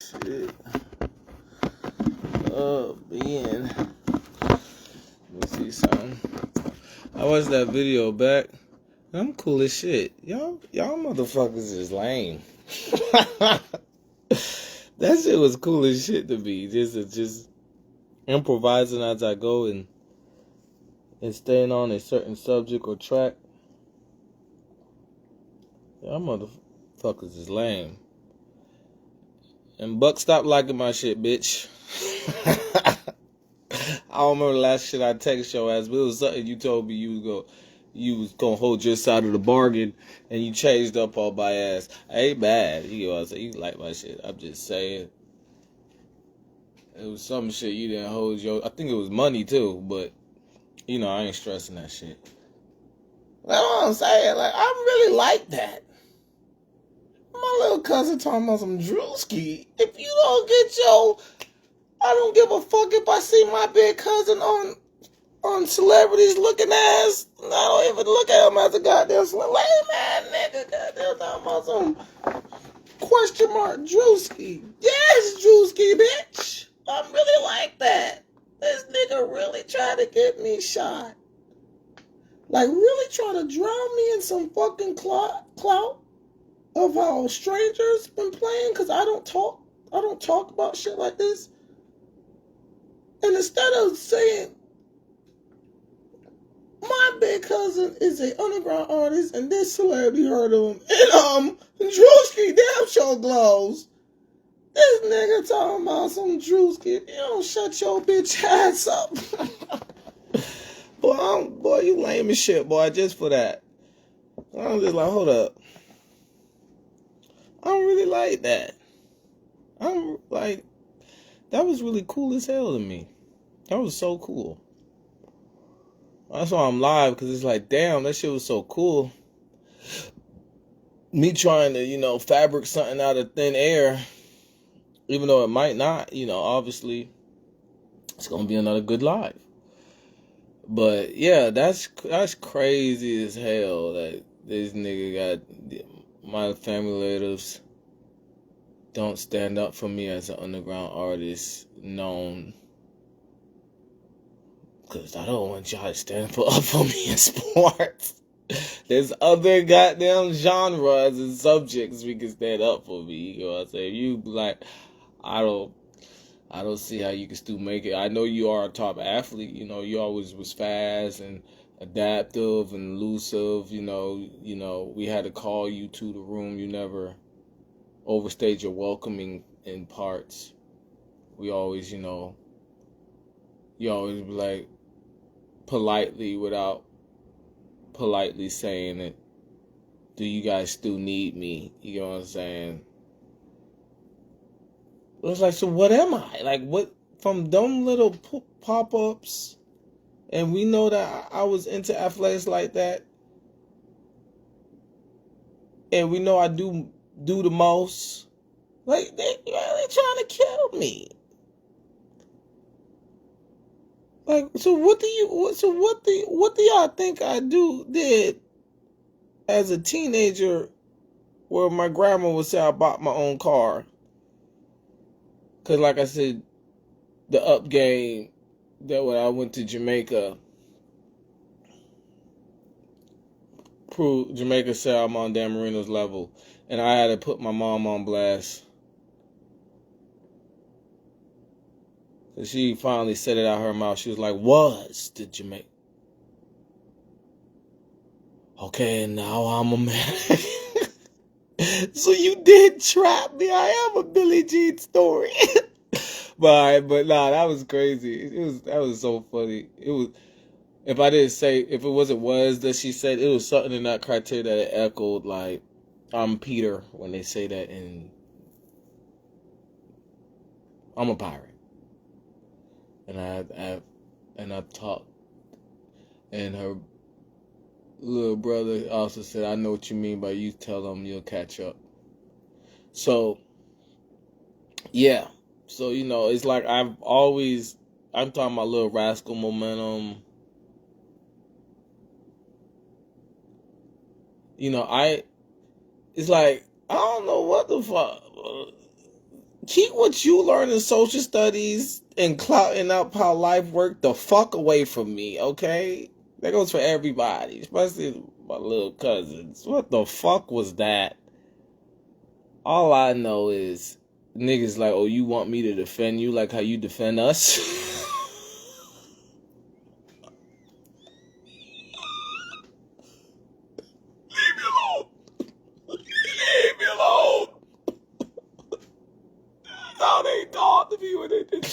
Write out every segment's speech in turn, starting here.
Shit. Man. Let me see something. I watched that video back. I'm cool as shit. Y'all motherfuckers is lame. That shit was cool as shit to me. Just improvising as I go and staying on a certain subject or track. Y'all motherfuckers is lame. And Buck, stop liking my shit, bitch. I don't remember the last shit I text your ass, but it was something you told me you was gonna hold your side of the bargain, and you changed up all my ass. I ain't bad. You know what I'm saying? You like my shit. I'm just saying. It was some shit you didn't hold your. I think it was money too, but you know I ain't stressing that shit. That's what I'm saying. Like I really like that. My little cousin talking about some Drewski. If you don't get your, I don't give a fuck if I see my big cousin on Celebrities looking ass. I don't even look at him as a goddamn lame man nigga. Goddamn talking about some question mark Drewski. Yes, Drewski, bitch. I'm really like that. This nigga really tried to get me shot. Like really trying to drown me in some fucking clout of how strangers been playing, because I don't talk about shit like this. And instead of saying my big cousin is an underground artist and this celebrity heard of him, and Drewski damn show glows. This nigga talking about some Drewski. If you don't shut your bitch ass up. Boy, you lame as shit, boy, just for that. I'm just like, hold up. I don't really like that. I'm like, that was really cool as hell to me. That was so cool. That's why I'm live, because it's like, damn, that shit was so cool. Me trying to, fabric something out of thin air, even though it might not, obviously, it's going to be another good live. But, yeah, that's crazy as hell that this nigga got, my family relatives don't stand up for me as an underground artist known. Because I don't want y'all to stand up for me in sports. There's other goddamn genres and subjects we can stand up for me. You know what I'm saying? You like, I don't see how you can still make it. I know you are a top athlete. You always was fast and adaptive and elusive. We had to call you to the room. You never overstayed your welcoming in parts. We always, you always be like politely without politely saying it. Do you guys still need me? You know what I'm saying? It was like, so what am I? Like, what? From dumb little pop-ups, and we know that I was into athletics like that, and we know I do the most. Like, they trying to kill me. Like, so what do y'all think I did as a teenager, where my grandma would say I bought my own car? Because like I said, the up game, that when I went to Jamaica, Jamaica said I'm on Dan Marino's level, and I had to put my mom on blast. And she finally said it out her mouth. She was like, was the Jamaica. Okay, now I'm a man. So you did trap me. I am a Billie Jean story. but nah, that was crazy. That was so funny. It was, if I didn't say, if it wasn't was that she said, it was something in that criteria that it echoed, like, I'm Peter when they say that in I'm a pirate. And I've talked, and her little brother also said, I know what you mean by you tell them you'll catch up. So, yeah. So, it's like I'm talking about little rascal momentum. It's like, I don't know what the fuck. keep what you learn in social studies and clouting up how life worked the fuck away from me, okay? That goes for everybody, especially my little cousins. What the fuck was that? All I know is niggas like, oh, you want me to defend you like how you defend us? Leave me alone. Leave me alone. That's how they talk to me when they did.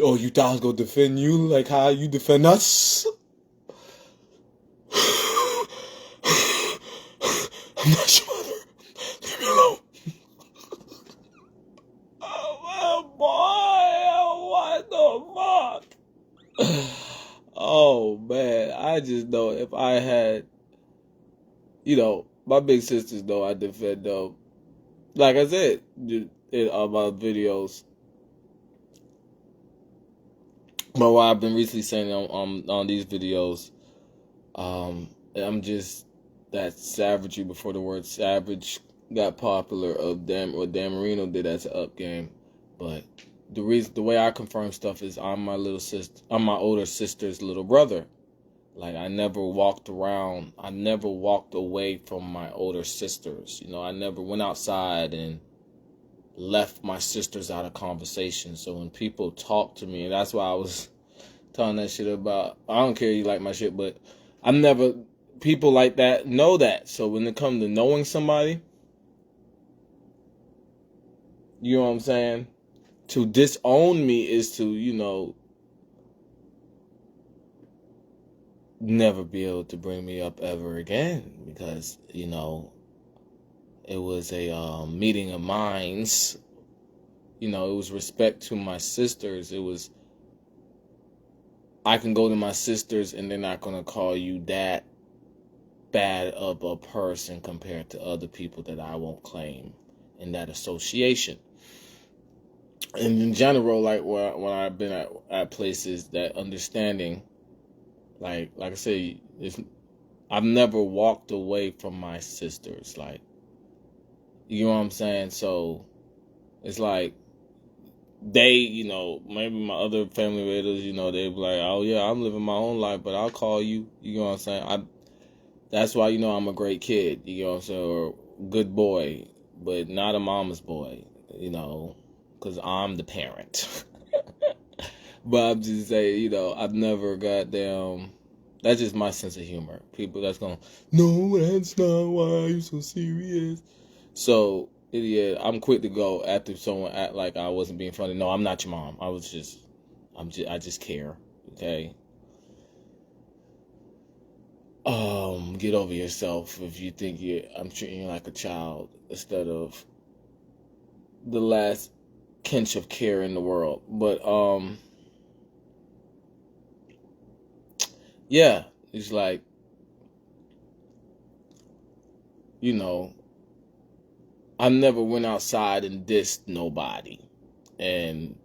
Oh, you thought I was gonna defend you like how you defend us? I'm not your mother. Leave me alone. Oh, boy. What the fuck? Oh, man. I just know if I had, my big sisters know I defend them. Like I said in my videos, but what I've been recently saying on these videos, I'm just that savagery before the word savage got popular of what Dan Marino did as an up game. But the way I confirm stuff is I'm my older sister's little brother. Like I never walked away from my older sisters. I never went outside and left my sisters out of conversation. So when people talk to me, and that's why I was telling that shit about, I don't care you like my shit, but people like that know that. So when it comes to knowing somebody, you know what I'm saying? To disown me is to, never be able to bring me up ever again because, it was a meeting of minds. It was respect to my sisters. It was, I can go to my sisters and they're not going to call you that bad of a person compared to other people that I won't claim in that association. And in general, like when I've been at places, that understanding, like I say, I've never walked away from my sisters. Like, you know what I'm saying? So it's like they, maybe my other family members, they be like, oh yeah, I'm living my own life, but I'll call you. You know what I'm saying? That's why I'm a great kid. You know what I'm saying? Or good boy, but not a mama's boy. Because I'm the parent. But I'm just saying, I've never got down. That's just my sense of humor. People that's going, no, that's not why you're so serious. So, yeah, I'm quick to go after someone act like I wasn't being funny. No, I'm not your mom. I just care. Okay? Get over yourself if you think I'm treating you like a child instead of the last kinch of care in the world. But, yeah, it's like, I never went outside and dissed nobody. And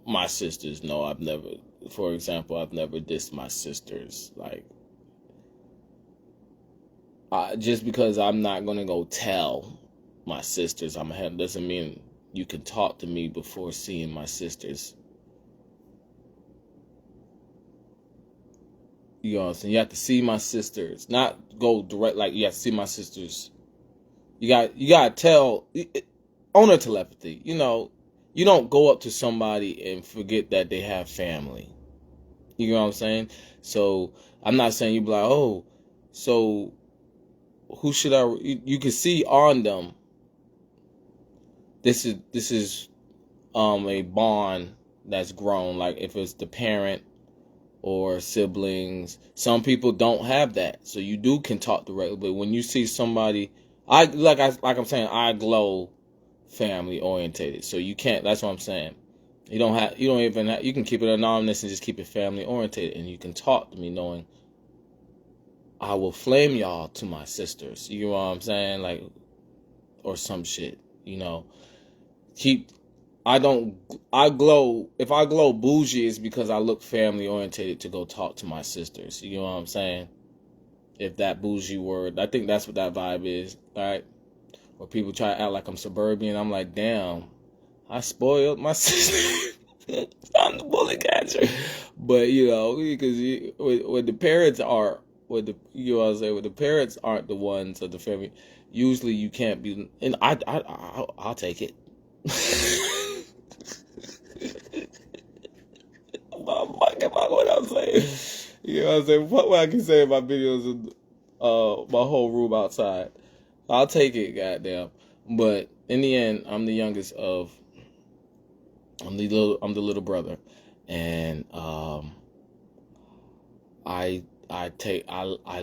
my sisters know I've never dissed my sisters. Like, just because I'm not going to go tell my sisters I'm ahead doesn't mean you can talk to me before seeing my sisters. You know what I'm saying? You have to see my sisters, not go direct. Like, you have to see my sisters. You got to tell, owner telepathy. You don't go up to somebody and forget that they have family. You know what I'm saying? So I'm not saying you be like, oh, so who should I? You can see on them. This is a bond that's grown. Like if it's the parent or siblings, some people don't have that, so you can talk directly. But when you see somebody, I'm saying, I glow family orientated, so you can't. That's what I'm saying. You don't even have, you can keep it anonymous and just keep it family orientated, and you can talk to me knowing I will flame y'all to my sisters. You know what I'm saying? Like, or some shit. I glow. If I glow bougie, it's because I look family orientated to go talk to my sisters. You know what I'm saying? If that bougie word, I think that's what that vibe is, right? Or people try to act like I'm suburban. I'm like, damn, I spoiled my sister. I'm the bullet catcher. But because when the parents are, when the you know what I'm saying, when the parents aren't the ones of the family, usually you can't be. And I'll take it. What I'm saying. You know what I'm saying? What I can say in my videos and my whole room outside. I'll take it, goddamn. But in the end, I'm the youngest of. I'm the little brother, and I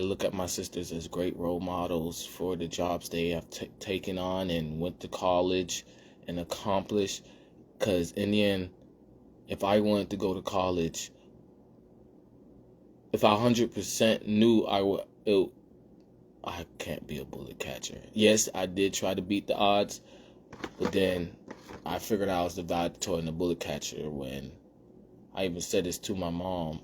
look at my sisters as great role models for the jobs they have taken on and went to college and accomplished. Because in the end, if I wanted to go to college, if I 100% knew I can't be a bullet catcher. Yes, I did try to beat the odds, but then I figured I was the valedictorian and the bullet catcher when I even said this to my mom.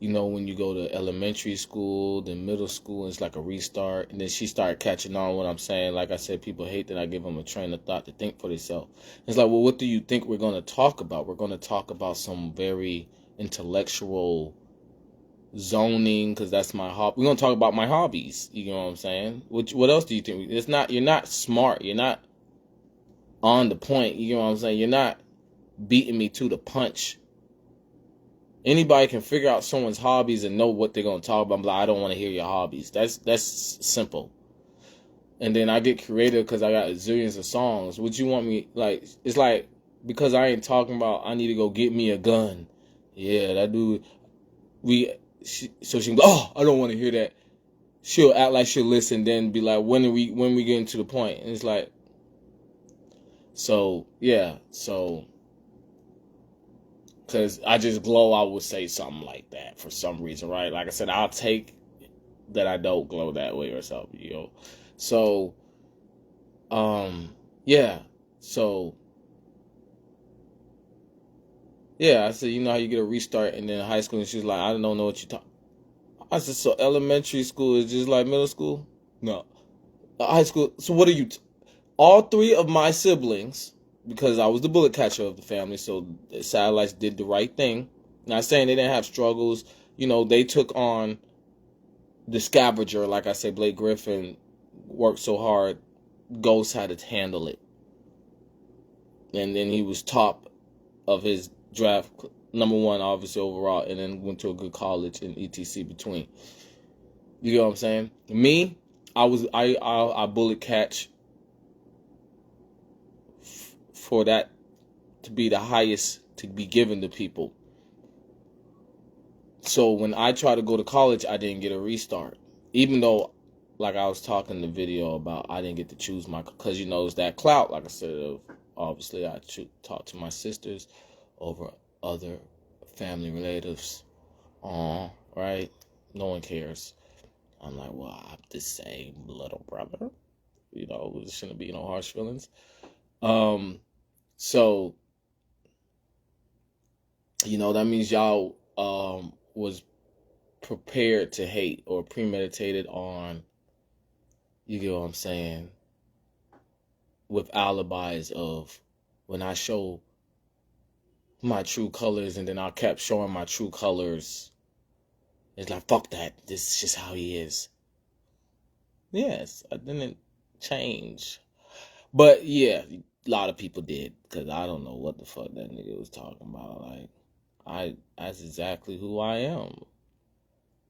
When you go to elementary school, then middle school, it's like a restart. And then she started catching on what I'm saying. Like I said, people hate that I give them a train of thought to think for themselves. It's like, well, what do you think we're going to talk about? We're going to talk about some very intellectual zoning, because that's my hobby. We're going to talk about my hobbies. You know what I'm saying? What else do you think? You're not smart. You're not on the point. You know what I'm saying? You're not beating me to the punch. Anybody can figure out someone's hobbies and know what they're going to talk about. I'm like, I don't want to hear your hobbies. That's simple. And then I get creative because I got zillions of songs. Would you want me, like, it's like, because I ain't talking about, I need to go get me a gun. Yeah, that dude, so she can go, oh, I don't want to hear that. She'll act like she'll listen, then be like, when we getting to the point? And it's like, so, yeah, so, because I just glow, I would say something like that for some reason, right? Like I said, I'll take that I don't glow that way or something, So, yeah. So, yeah, I said, how you get a restart, and then high school, and she's like, I don't know what you're talking. I said, so elementary school is just like middle school? No. High school, so what are you... All three of my siblings, because I was the bullet catcher of the family, so the satellites did the right thing. Not saying they didn't have struggles. They took on the scavenger, like I said, Blake Griffin worked so hard. Ghost had to handle it. And then he was top of his draft, number one, obviously, overall, and then went to a good college and etc. between. You know what I'm saying? Me, I bullet catch for that to be the highest to be given to people. So when I tried to go to college, I didn't get a restart. Even though, like I was talking in the video about, I didn't get to choose because it's that clout, like I said, obviously I talk to my sisters over other family relatives. Right? No one cares. I'm like, well, I'm the same little brother. There shouldn't be no harsh feelings. So, that means y'all was prepared to hate or premeditated on, you get what I'm saying, with alibis of when I show my true colors and then I kept showing my true colors. It's like, fuck that. This is just how he is. Yes, I didn't change. But yeah, a lot of people did, because I don't know what the fuck that nigga was talking about. Like, that's exactly who I am.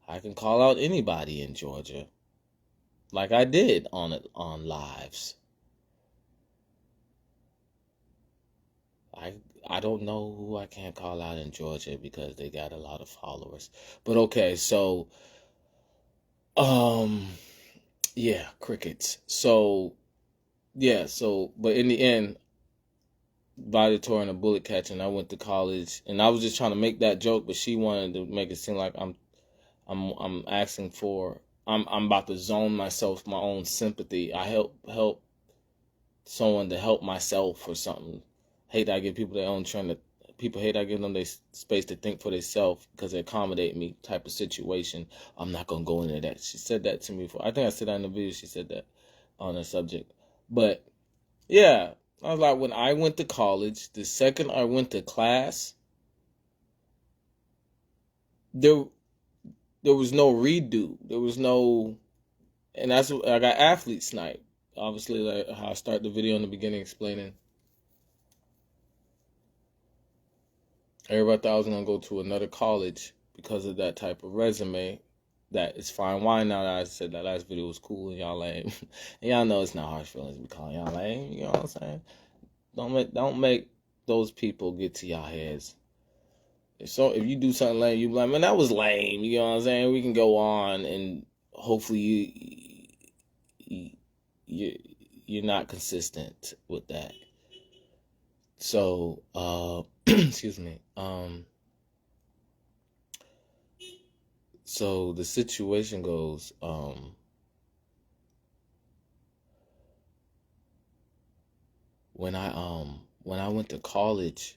I can call out anybody in Georgia, like I did on lives. I don't know who I can't call out in Georgia because they got a lot of followers. But okay, so yeah, crickets. So yeah, but in the end, valedictorian and bullet catching, I went to college, and I was just trying to make that joke, but she wanted to make it seem like I'm asking for, I'm about to zone myself, my own sympathy. I help someone to help myself or something. Hate that I give people their own people hate I give them their space to think for themselves because they accommodate me type of situation. I'm not gonna go into that. She said that to me I think I said that in the video. She said that. on the subject. But yeah, I was like, when I went to college, the second I went to class, there there was no redo. There was no, and that's what I got athlete snipe. Obviously, like how I start the video in the beginning explaining. Everybody thought I was gonna go to another college because of that type of resume. That is fine wine now that I said that last video was cool and y'all lame. And y'all know it's not harsh feelings to be calling y'all lame, you know what I'm saying? Don't make those people get to y'all heads. So if you do something lame, you be like, man, that was lame, you know what I'm saying? We can go on and hopefully you're not consistent with that. So excuse me. So the situation goes, when I went to college,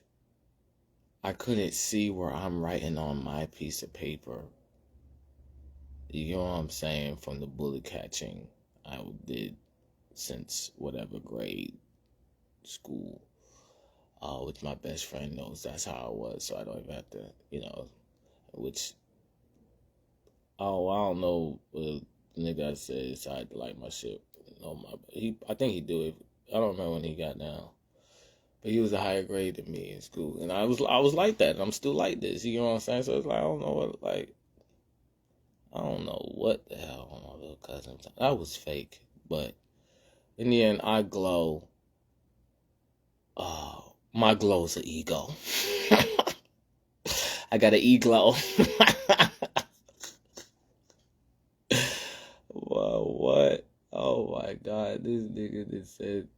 I couldn't see where I'm writing on my piece of paper. You know what I'm saying? From the bullet catching I did since whatever grade school, which my best friend knows that's how I was, so I don't even have to, which, I don't know, the nigga I said decided to like my shit. I think he do it. I don't remember when he got down. But he was a higher grade than me in school. And I was like that. And I'm still like this. You know what I'm saying? So it's like, I don't know what the hell my little cousin. That was fake. But in the end, I glow. My glow's an ego. I got an e-glow. Well, what? Oh my God. This nigga just said,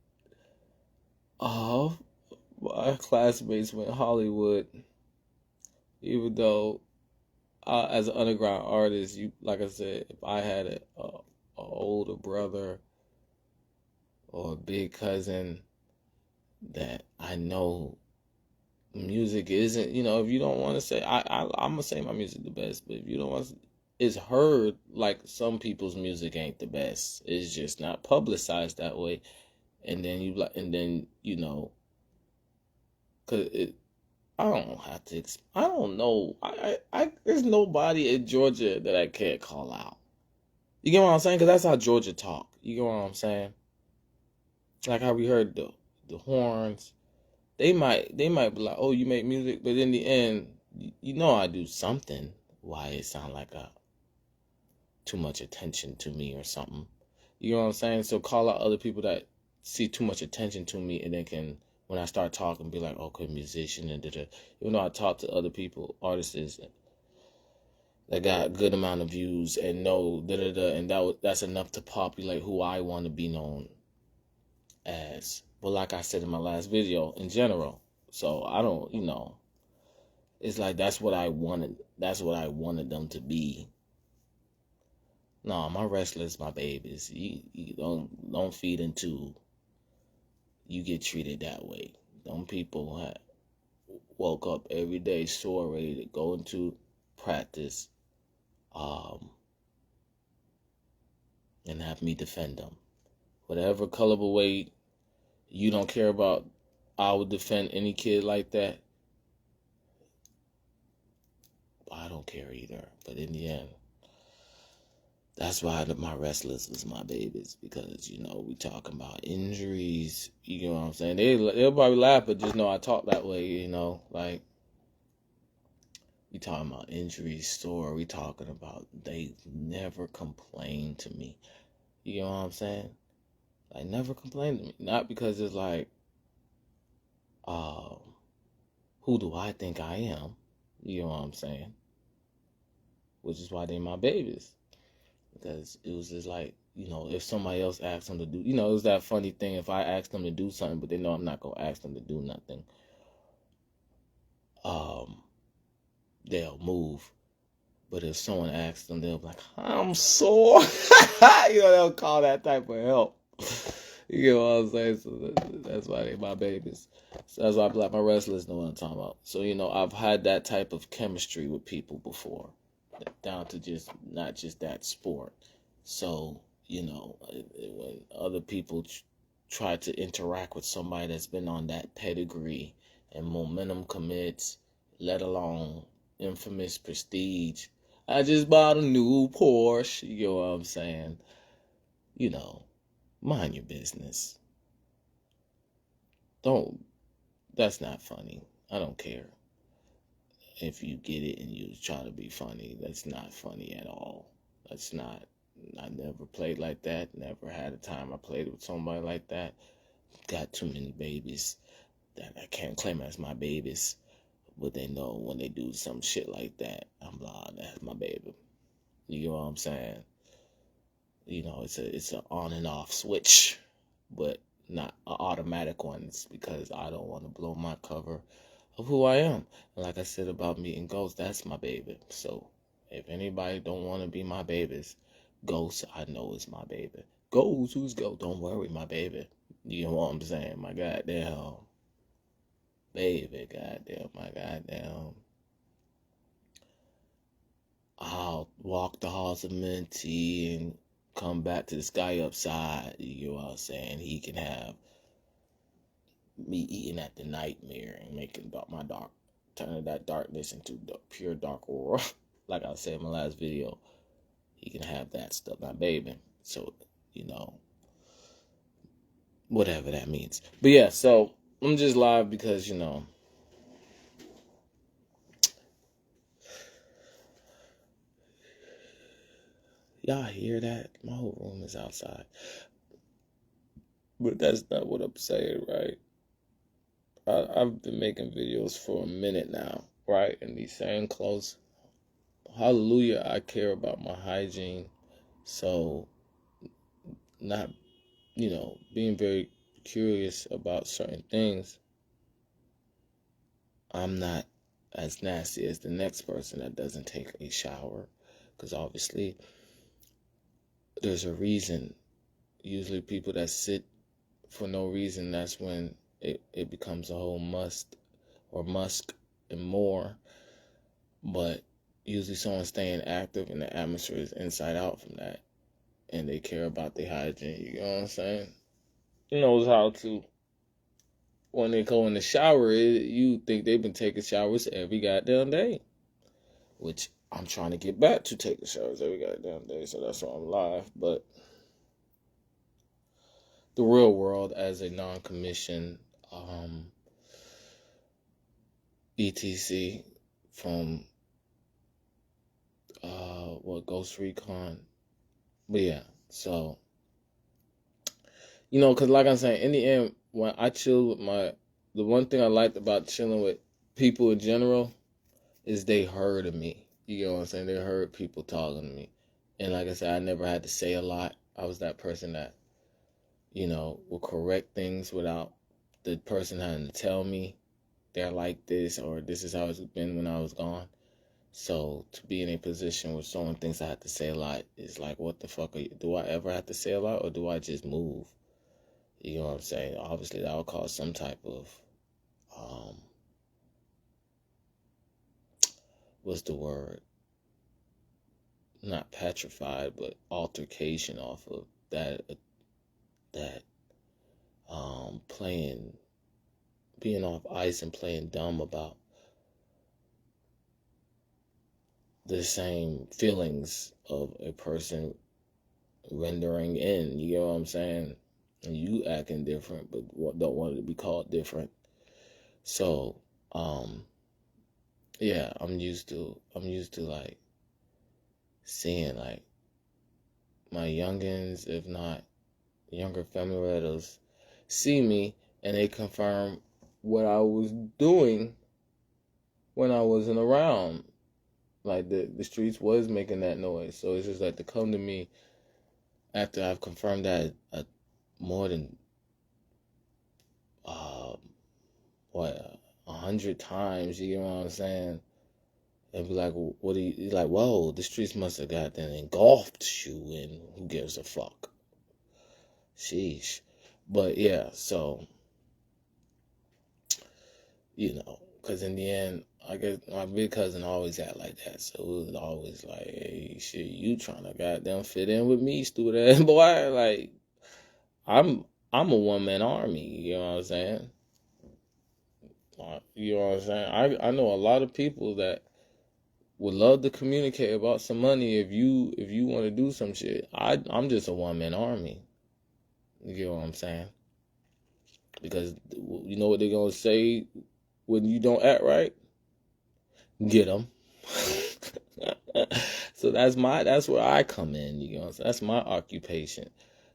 oh, my classmates went Hollywood, even though as an underground artist, like I said, if I had a older brother or a big cousin that I know music isn't, if you don't want to say, I'm gonna say my music the best, but if you don't want to, it's heard like some people's music ain't the best. It's just not publicized that way, and then cause I don't have to. I don't know. There's nobody in Georgia that I can't call out. You get what I'm saying? Because that's how Georgia talk. You get what I'm saying? Like how we heard the horns. They might be like, oh, you make music, but in the end, I do something. Why it sound like too much attention to me or something. You know what I'm saying? So call out other people that see too much attention to me, and then can, when I start talking, be like, okay, musician, and da-da. Even though I talk to other people, artists that got a good amount of views and know da-da-da, and that's enough to populate who I want to be known as. But like I said in my last video, in general, so I don't, it's like that's what I wanted them to be. No, my wrestlers, my babies. You don't feed into. You get treated that way. Them people woke up every day sore, ready to go into practice, and have me defend them. Whatever colorable way you don't care about, I would defend any kid like that. I don't care either. But in the end, that's why my wrestlers was my babies, because, we talking about injuries, you know what I'm saying? They'll probably laugh, but just know I talk that way, like, we talking about injuries, sore, we talking about, they never complain to me, you know what I'm saying? Like, never complain to me, not because it's like, who do I think I am, you know what I'm saying? Which is why they my babies. Because it was just like, if somebody else asked them to do, it was that funny thing. If I asked them to do something, but they know I'm not going to ask them to do nothing, they'll move. But if someone asks them, they'll be like, I'm sore. They'll call that type of help. You know what I'm saying? So that's why they my babies. So that's why I like my wrestlers know what I'm talking about. So, I've had that type of chemistry with people before, down to just not just that sport. So, You know, when other people try to interact with somebody that's been on that pedigree and momentum commits, let alone infamous prestige. I just bought a new Porsche. You know what I'm saying? You know, mind your business. Don't. That's not funny. I don't care if you get it and you try to be funny. That's not funny at all. That's not. I never played like that. Never had a time I played with somebody like that. Got too many babies that I can't claim as my babies, but they know when they do some shit like that, I'm like, that's my baby. You know what I'm saying? You know, it's a on and off switch, but not a automatic one. It's because I don't want to blow my cover of who I am. And like I said about meeting ghosts, that's my baby. So if anybody don't want to be my babies, ghosts I know is my baby. Ghosts, who's ghost? Don't worry, my baby. You know what I'm saying? My goddamn baby, goddamn, my goddamn. I'll walk the halls of Minty and come back to the sky upside. You know what I'm saying? He can have me eating at the nightmare and making my dark, turning that darkness into the pure dark aura. Like I said in my last video, he can have that stuff, my baby. So, you know, whatever that means. But yeah, so I'm just live because, you know, y'all hear that? My whole room is outside. But that's not what I'm saying, right? I've been making videos for a minute now, right? In these same clothes. Hallelujah, I care about my hygiene. So, not, you know, being very curious about certain things. I'm not as nasty as the next person that doesn't take a shower. Because obviously, there's a reason. Usually, people that sit for no reason, that's when it becomes a whole must or musk and more. But usually someone staying active and the atmosphere is inside out from that. And they care about their hygiene, you know what I'm saying? Knows how to, when they go in the shower, you think they've been taking showers every goddamn day. Which I'm trying to get back to taking showers every goddamn day, so that's why I'm live. But the real world as a non-commissioned ETC from Ghost Recon. But yeah, so you know, because like I'm saying, in the end, when I chill with the one thing I liked about chilling with people in general is they heard of me. You know what I'm saying? They heard people talking to me. And like I said, I never had to say a lot. I was that person that, you know, will correct things without the person having to tell me they're like this or this is how it's been when I was gone. So to be in a position where someone thinks I have to say a lot is like, what the fuck do I ever have to say a lot or do I just move? You know what I'm saying? Obviously, that will cause some type of, what's the word? Not petrified, but altercation off of that, being off ice and playing dumb about the same feelings of a person rendering in. You know what I'm saying? And you acting different, but don't want it to be called different. So, yeah, I'm used to like seeing like my youngins, if not younger family relatives, see me and they confirm what I was doing when I wasn't around. Like the streets was making that noise. So it's just like to come to me after I've confirmed that more than uh, 100 times. You know what I'm saying? And be like, what do you like? Whoa, the streets must have gotten engulfed you, and who gives a fuck? Sheesh. But yeah, so you know, because in the end, I guess my big cousin always act like that, so it was always like, hey, shit, you trying to goddamn fit in with me, stupid ass boy? Like, I'm I'm a one man army. You know what I'm saying? You know what I'm saying? I know a lot of people that would love to communicate about some money if you want to do some shit. I'm just a one man army. You know what I'm saying? Because you know what they're gonna say when you don't act right? Get them. So that's where I come in. You know, so that's my occupation.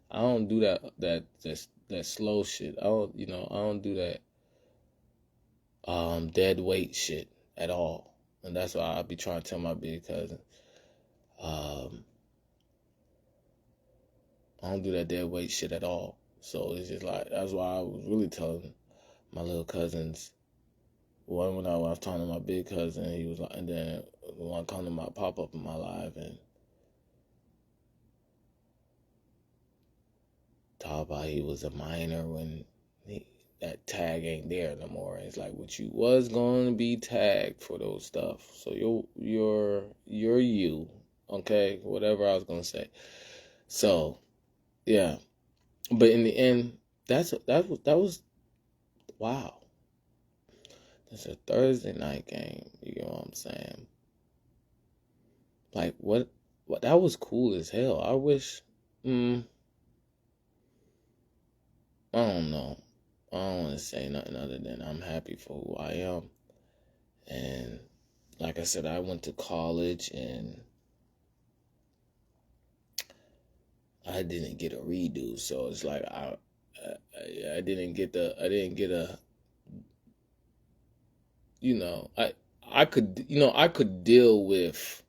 I don't do that slow shit. I don't do that dead weight shit at all. And that's why I be trying to tell my big cousin, um, I don't do that dead weight shit at all. So it's just like that's why I was really telling my little cousins. When I was talking to my big cousin, he was like, and then one come to my pop up in my life and talk about he was a minor when that tag ain't there no more. It's like what you was going to be tagged for those stuff. So you're you, okay? Whatever I was gonna say. So yeah, but in the end, that was wow. It's a Thursday night game. You know what I'm saying? Like what that was cool as hell. I wish. I don't know. I don't want to say nothing other than I'm happy for who I am. And like I said, I went to college and I didn't get a redo. So it's like I didn't get a I could deal with,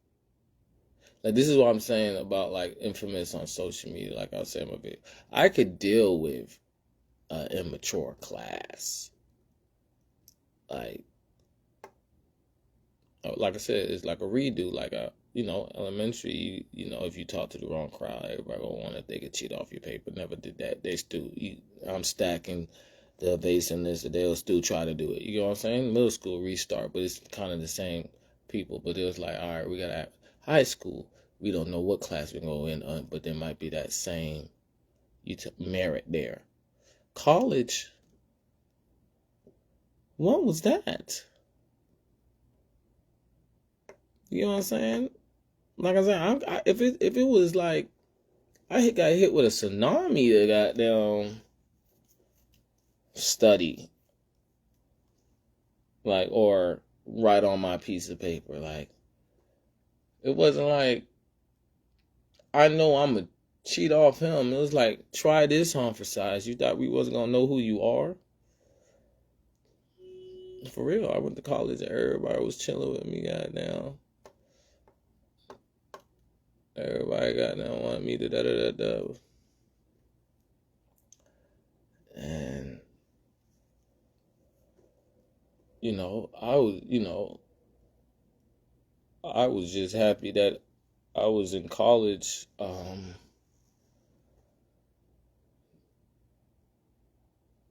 like, this is what I'm saying about like infamous on social media. Like I was saying, I could deal with immature class. Like I said, it's like a redo. Like elementary. If you talk to the wrong crowd, everybody gonna want to they could cheat off your paper. Never did that. They still, I'm stacking the evasiveness. They'll still try to do it. You know what I'm saying? Middle school restart, but it's kind of the same people. But it was like, all right, we got to high school. We don't know what class we're going to in, but there might be that same merit there. College, what was that? You know what I'm saying? Like I said, if it was like I got hit with a tsunami that got down study, like, or write on my piece of paper, like it wasn't like I know I'm a cheat off him. It was like, try this on for size. You thought we wasn't gonna know who you are? For real, I went to college and everybody was chilling with me. Goddamn, everybody goddamn wanted me to da da da da, and I was just happy that I was in college.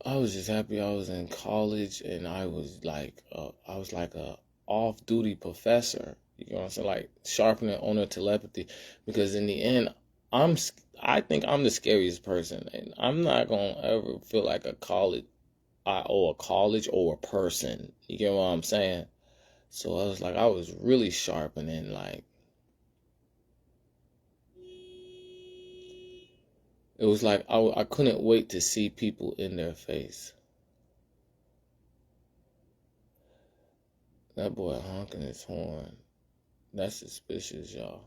I was just happy I was in college and I was like a off-duty professor. You know what I'm saying? Like sharpening on a telepathy, because in the end, I'm I think I'm the scariest person, and I'm not gonna ever feel like I owe a college or a person. You get what I'm saying? So I was really sharpening, like it was like I couldn't wait to see people in their face. That boy honking his horn. That's suspicious, y'all.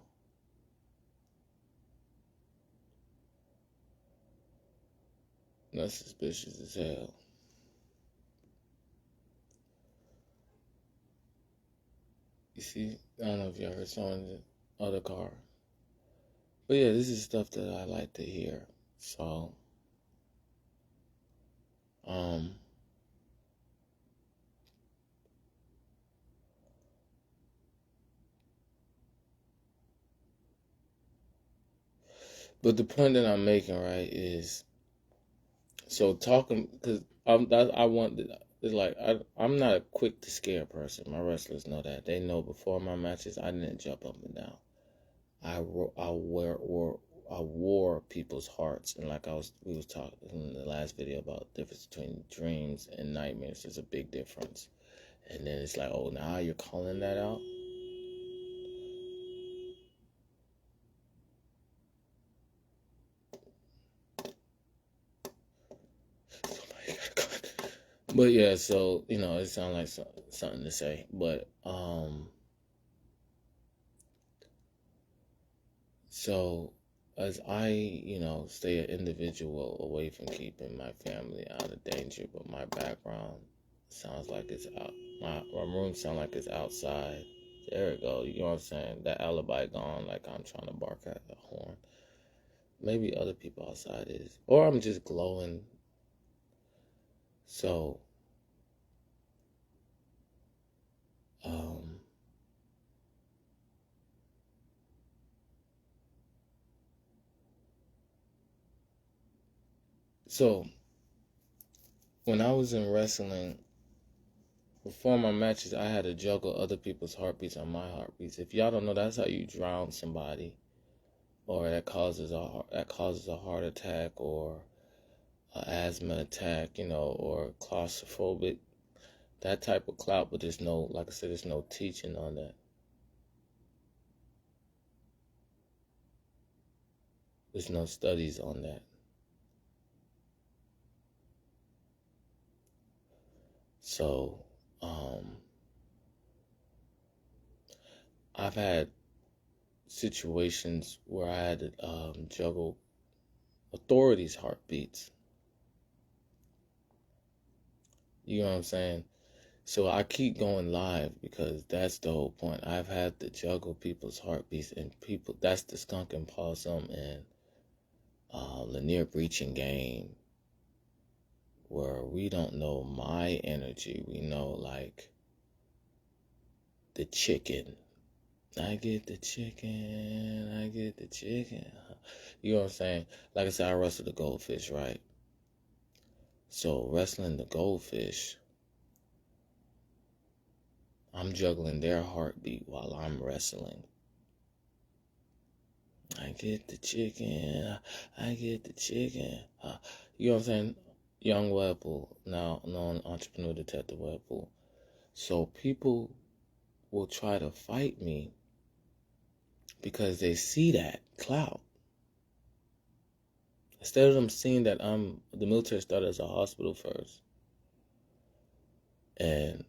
That's suspicious as hell. You see, I don't know if y'all heard someone in the other car. But yeah, this is stuff that I like to hear. So, um, but the point that I'm making, right, is so talking, because I want it's like I'm not a quick to scare person. My wrestlers know that. They know before my matches, I didn't jump up and down. I wore people's hearts, and like we was talking in the last video about the difference between dreams and nightmares. There's a big difference, and then it's like, oh, now you're calling that out. But yeah, so it sounds like something to say, but so as I stay an individual away from keeping my family out of danger, but my background sounds like it's out. My room sounds like it's outside. There it go. You know what I'm saying? That alibi gone. Like I'm trying to bark at a horn. Maybe other people outside is, or I'm just glowing. So, um, so when I was in wrestling, before my matches, I had to juggle other people's heartbeats on my heartbeats. If y'all don't know, that's how you drown somebody, or that causes a heart attack, or an asthma attack, or claustrophobic, that type of clout. But there's no, like I said, there's no teaching on that. There's no studies on that. So, I've had situations where I had to juggle authorities' heartbeats. You know what I'm saying? So I keep going live because that's the whole point. I've had to juggle people's heartbeats, and people, that's the skunk and possum and Lanier Breaching game, where we don't know my energy. We know, like, the chicken. I get the chicken. I get the chicken. You know what I'm saying? Like I said, I wrestled the goldfish, right? So wrestling the goldfish, I'm juggling their heartbeat while I'm wrestling. I get the chicken. I get the chicken. You know what I'm saying? Young Webpoolz, now known entrepreneur detective Webpoolz. So people will try to fight me because they see that clout. Instead of them seeing that the military started as a hospital first, and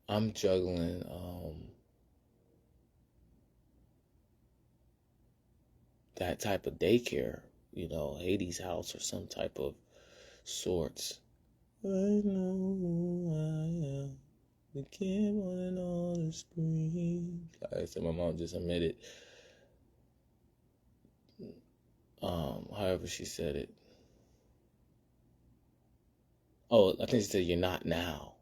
I'm juggling that type of daycare, Hades house or some type of sorts. I know who I am. The kid wanting all the screams. Like I said, my mom just admitted. However she said it. Oh, I think she said, "You're not now."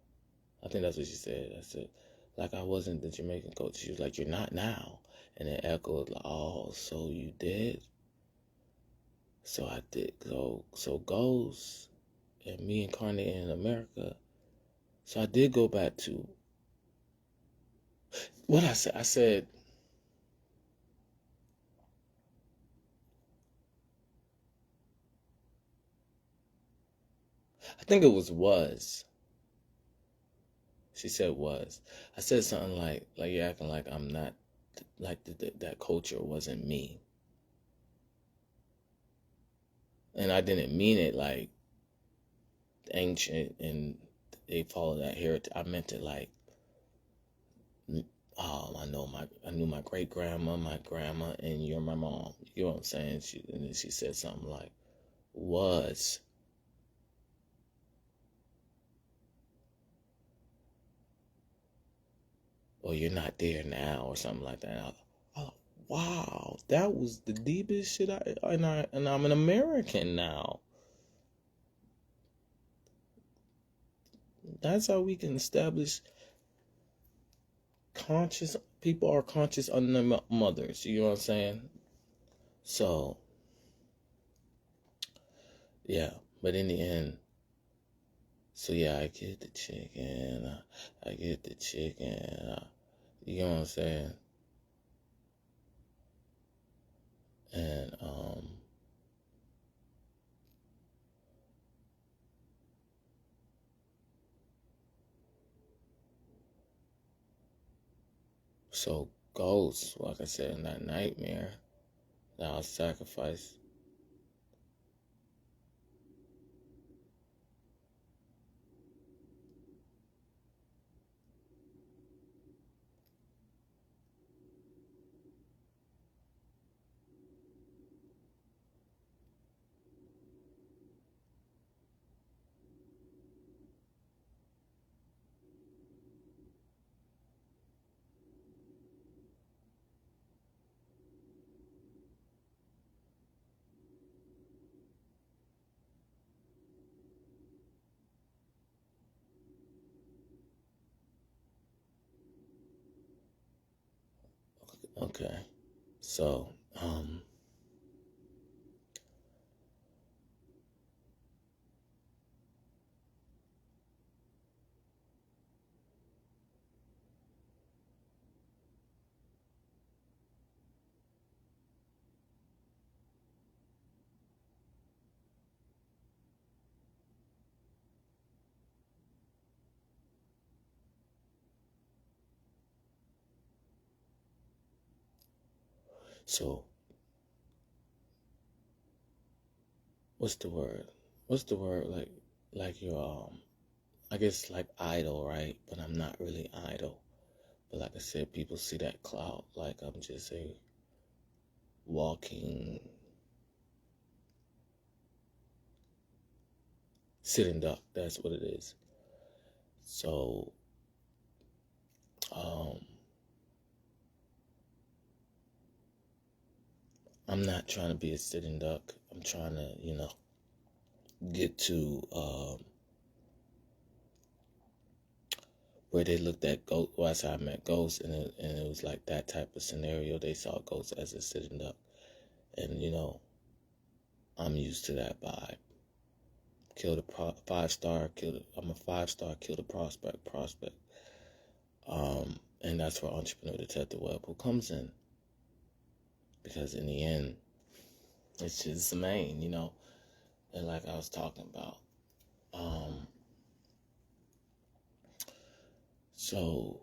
I think that's what she said. I said, like I wasn't the Jamaican coach. She was like, "You're not now," and it echoed, like, "Oh, so you did?" So I did. So Ghost and me incarnated in America. So I did go back to what I said. I said, I think it was. She said was. I said something like you're acting like I'm not, like that culture wasn't me. And I didn't mean it like ancient and they follow that heritage. I meant it like, I knew my great grandma, my grandma, and you're my mom. You know what I'm saying? And then she said something like, was. Or you're not there now, or something like that. Wow, that was the deepest shit. And I'm an American now. That's how we can establish people are conscious on their mothers. You know what I'm saying? So, Yeah, but in the end, so yeah, I get the chicken. I get the chicken. You know what I'm saying? And so ghosts, like I said, in that nightmare that I sacrificed. Okay, so so what's the word? What's the word like you're I guess like idle, right? But I'm not really idle. But like I said, people see that cloud like I'm just a walking sitting duck. That's what it is. So um I'm not trying to be a sitting duck. I'm trying to, get to where they looked at ghost. Well, that's how I met ghosts, and it was like that type of scenario. They saw ghosts as a sitting duck, and I'm used to that vibe. Kill the 5-star. I'm a 5-star. Kill the prospect. And that's where entrepreneur detective Webpoolz comes in, because in the end, it's just the main, and like I was talking about. So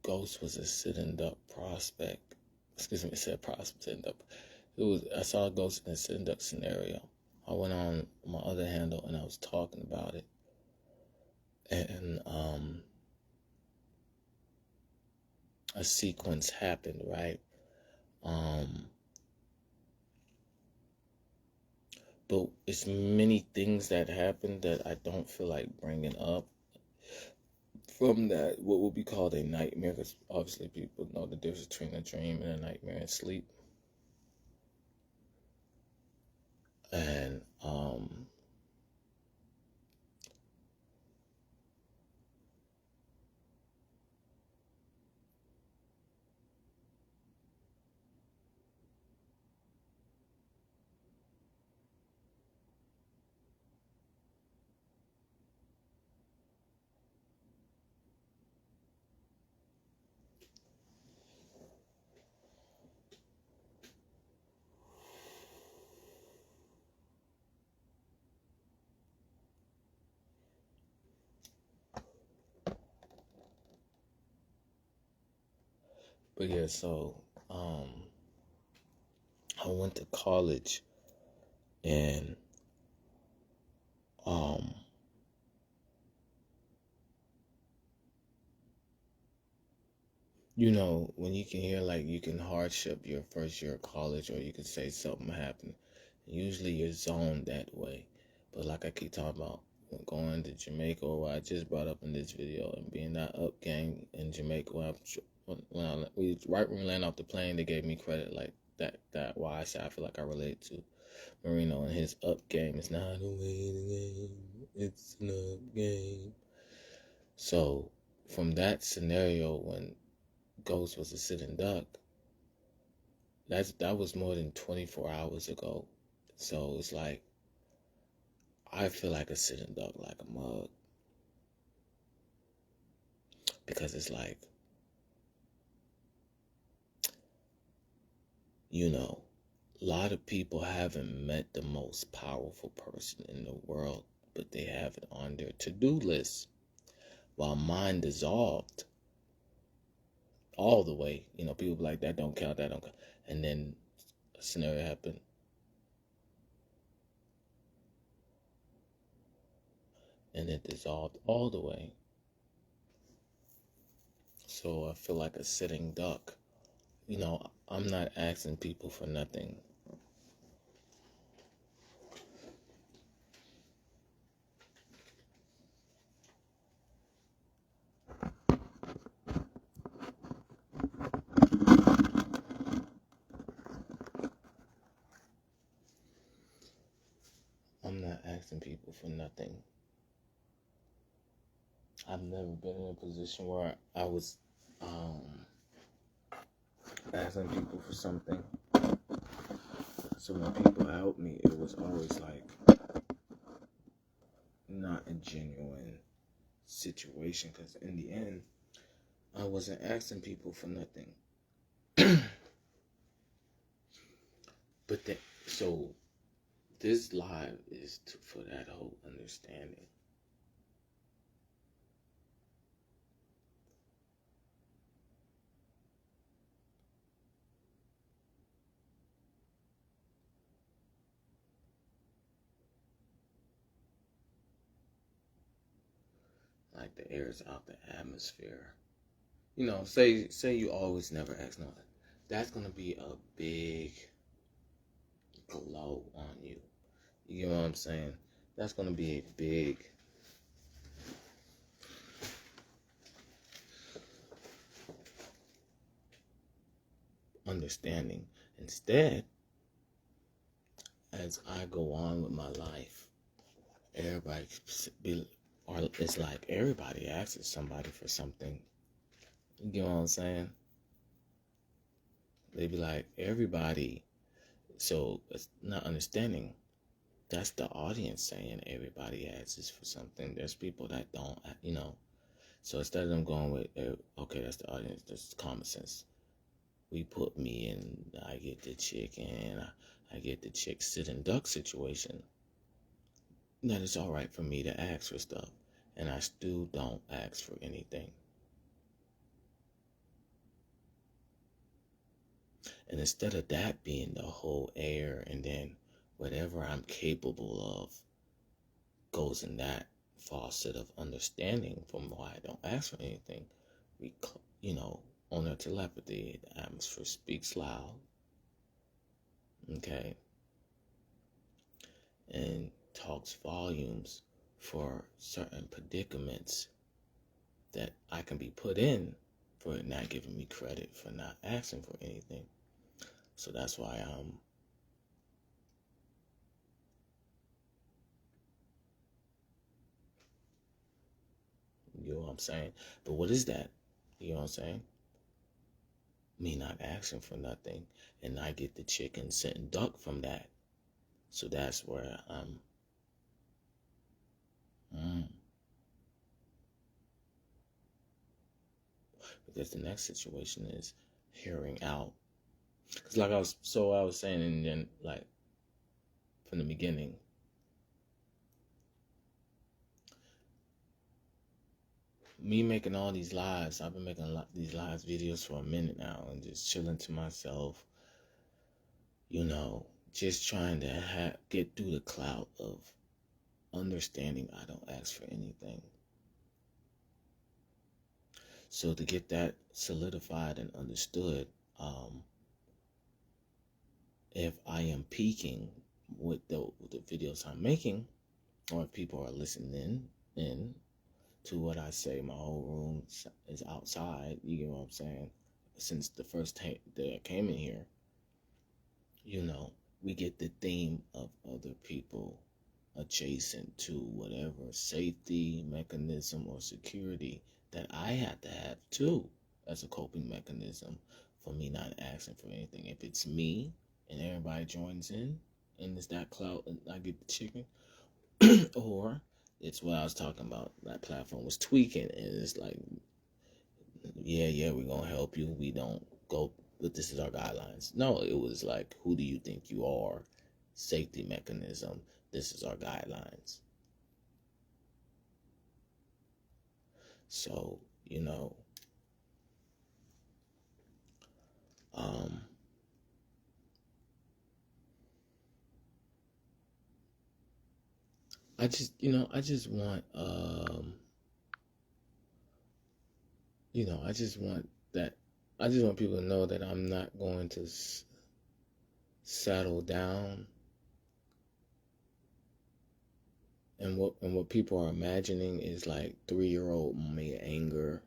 Ghost was a sitting duck prospect. Excuse me, I said prospect sitting duck. I saw a Ghost in a sitting duck scenario. I went on my other handle and I was talking about it, and a sequence happened, right? But it's many things that happened that I don't feel like bringing up from that, what would be called a nightmare, because obviously people know the difference between a dream and a nightmare and sleep. And but yeah, so I went to college, and um when you can hear like you can hardship your first year of college, or you could say something happened, usually you're zoned that way. But like I keep talking about, going to Jamaica, or what I just brought up in this video, and being that up gang in Jamaica, right when we land off the plane, they gave me credit like that why I said I feel like I relate to Marino and his up game. It's not a waiting game, it's an up game. So from that scenario, when Ghost was a sitting duck, that was more than 24 hours ago. So it's like, I feel like a sitting duck, like a mug. Because it's like, a lot of people haven't met the most powerful person in the world, but they have it on their to-do list. While mine dissolved all the way, people be like, that don't count, that don't count. And then a scenario happened, and it dissolved all the way. So I feel like a sitting duck. I'm not asking people for nothing. I'm not asking people for nothing. I've never been in a position where I was asking people for something. So when people helped me, it was always like not a genuine situation, because in the end, I wasn't asking people for nothing. So this live is for that whole understanding. Like the air is out the atmosphere. Say you always never ask nothing. That's gonna be a big glow on you. You know what I'm saying? That's gonna be a big understanding. Instead, as I go on with my life, it's like everybody asks somebody for something. You get what I'm saying? They be like, everybody. So it's not understanding. That's the audience saying everybody asks for something. There's people that don't, So instead of them going with, okay, that's the audience, that's common sense. We put me in, I get the chick, and I get the chick sitting duck situation. That it's all right for me to ask for stuff. And I still don't ask for anything. And instead of that being the whole air, and then whatever I'm capable of goes in that faucet of understanding from why I don't ask for anything, on our telepathy, the atmosphere speaks loud. Okay? And talks volumes for certain predicaments that I can be put in for it not giving me credit for not asking for anything. So that's why you know what I'm saying? But what is that? You know what I'm saying? Me not asking for nothing, and I get the chicken sitting duck from that. So that's where I'm because the next situation is hearing out. Cause like I was saying, and then like from the beginning, me making all these lives, I've been making these live videos for a minute now, and just chilling to myself, just trying to get through the cloud of understanding I don't ask for anything. So to get that solidified and understood, if I am peaking with the videos I'm making, or if people are listening in to what I say, my whole room is outside, you get what I'm saying? Since the first day I came in here, we get the theme of other people adjacent to whatever safety mechanism or security that I had to have too as a coping mechanism for me not asking for anything. If it's me and everybody joins in and it's that clout, and I get the chicken, or it's what I was talking about. That platform was tweaking, and it's like, yeah, we're gonna help you. We don't go, but this is our guidelines. No, it was like, who do you think you are? Safety mechanism. This is our guidelines. So, um, I just want, I just want that. I just want people to know that I'm not going to settle down. And what people are imagining is like 3-year-old me anger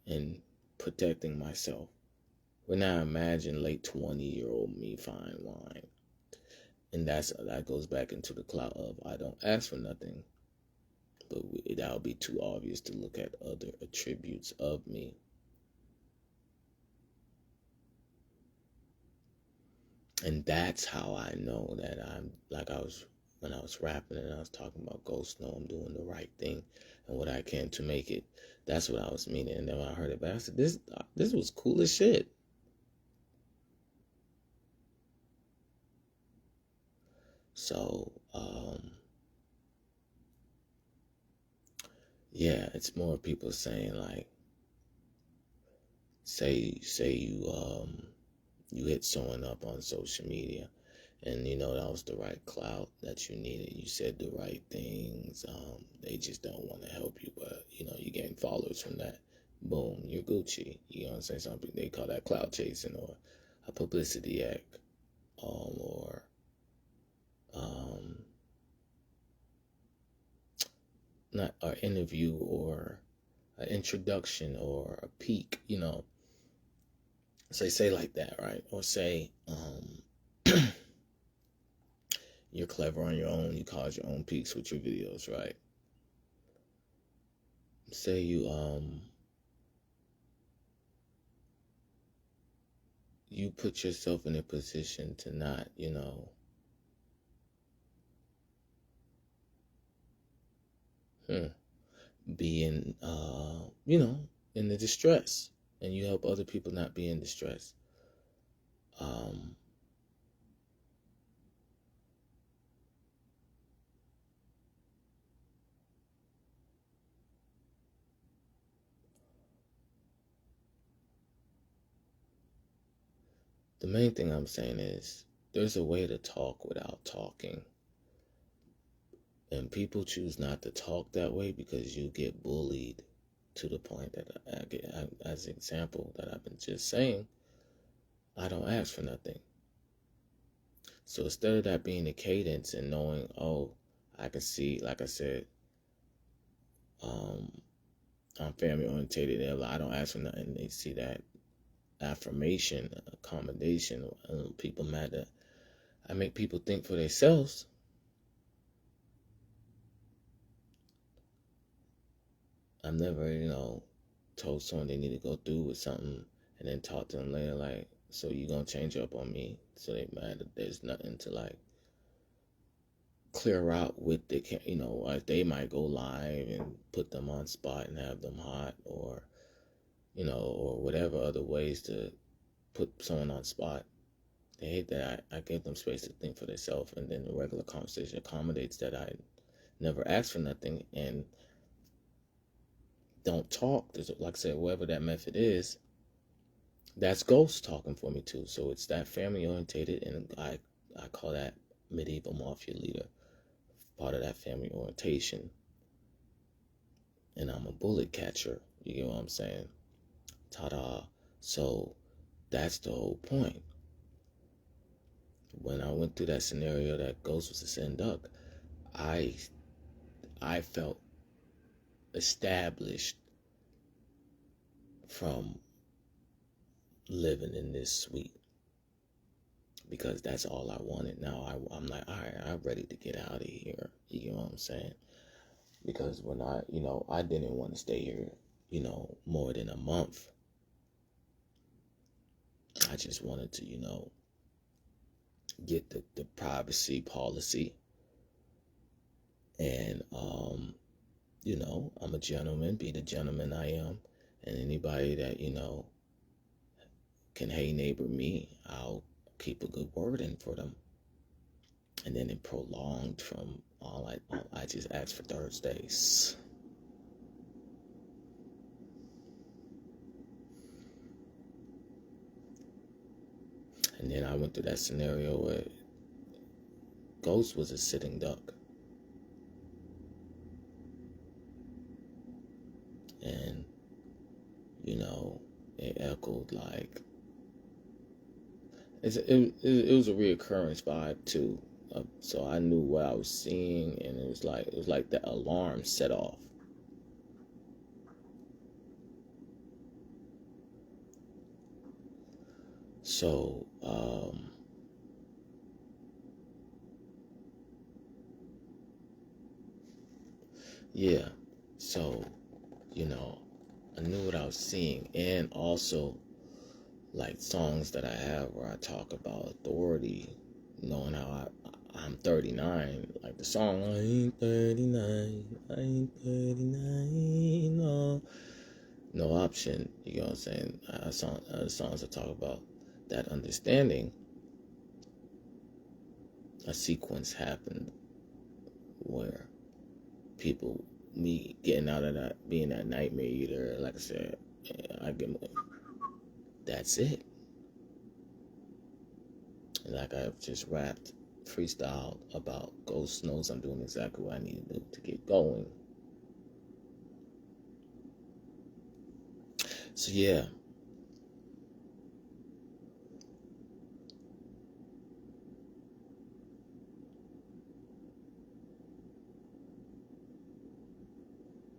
and protecting myself. When I imagine late 20-year-old me fine wine. And that goes back into the clout of I don't ask for nothing. But that would be too obvious to look at other attributes of me. And that's how I know that I'm, like when I was rapping and I was talking about ghosts, know I'm doing the right thing and what I can to make it. That's what I was meaning. And then when I heard it back, I said, this was cool as shit. So, yeah, it's more people saying like, say you hit someone up on social media, and that was the right clout that you needed. You said the right things. They just don't want to help you, but you gain followers from that. Boom, you're Gucci. You know what I'm saying? Something they call that clout chasing or a publicity act, or not an interview or an introduction or a peak. Say like that, right? Or say you're clever on your own. You cause your own peaks with your videos, right? Say you put yourself in a position to not, be in, in the distress, and you help other people not be in distress. The main thing I'm saying is there's a way to talk without talking. And people choose not to talk that way because you get bullied to the point that as an example that I've been just saying, I don't ask for nothing. So instead of that being the cadence and knowing, oh, I can see, like I said, I'm family orientated. I don't ask for nothing. They see that affirmation, accommodation. People matter. I make people think for themselves. I've never, told someone they need to go through with something and then talk to them later like, so you gonna change up on me? So they mad that there's nothing to like clear out with the, like they might go live and put them on spot and have them hot, or or whatever other ways to put someone on spot. They hate that I gave them space to think for themselves, and then the regular conversation accommodates that I never asked for nothing and don't talk. There's, like I said, whatever that method is, that's ghost talking for me too. So it's that family orientated, and I call that medieval mafia leader, part of that family orientation. And I'm a bullet catcher. You get what I'm saying? Ta-da. So that's the whole point. When I went through that scenario that Ghost was a sitting duck, I felt established from living in this suite, because that's all I wanted. Now I'm like, all right, I'm ready to get out of here. You get what I'm saying? Because when I didn't want to stay here, more than a month. I just wanted to, get the privacy policy. And, I'm a gentleman, be the gentleman I am. And anybody that, can hey neighbor me, I'll keep a good word in for them. And then it prolonged from I just asked for Thursdays. And then I went through that scenario where Ghost was a sitting duck. And, it echoed like, it was a reoccurrence vibe too. So I knew what I was seeing, and it was like the alarm set off. So, yeah. So, I knew what I was seeing, and also like songs that I have where I talk about authority, knowing how I'm 39, like the song I ain't 39, I ain't 39, no option. You know what I'm saying? Songs that talk about that understanding. A sequence happened where me getting out of that, being that nightmare eater, like I said, that's it. And like I've just rapped, freestyled about, Ghost knows I'm doing exactly what I need to do to get going. So yeah.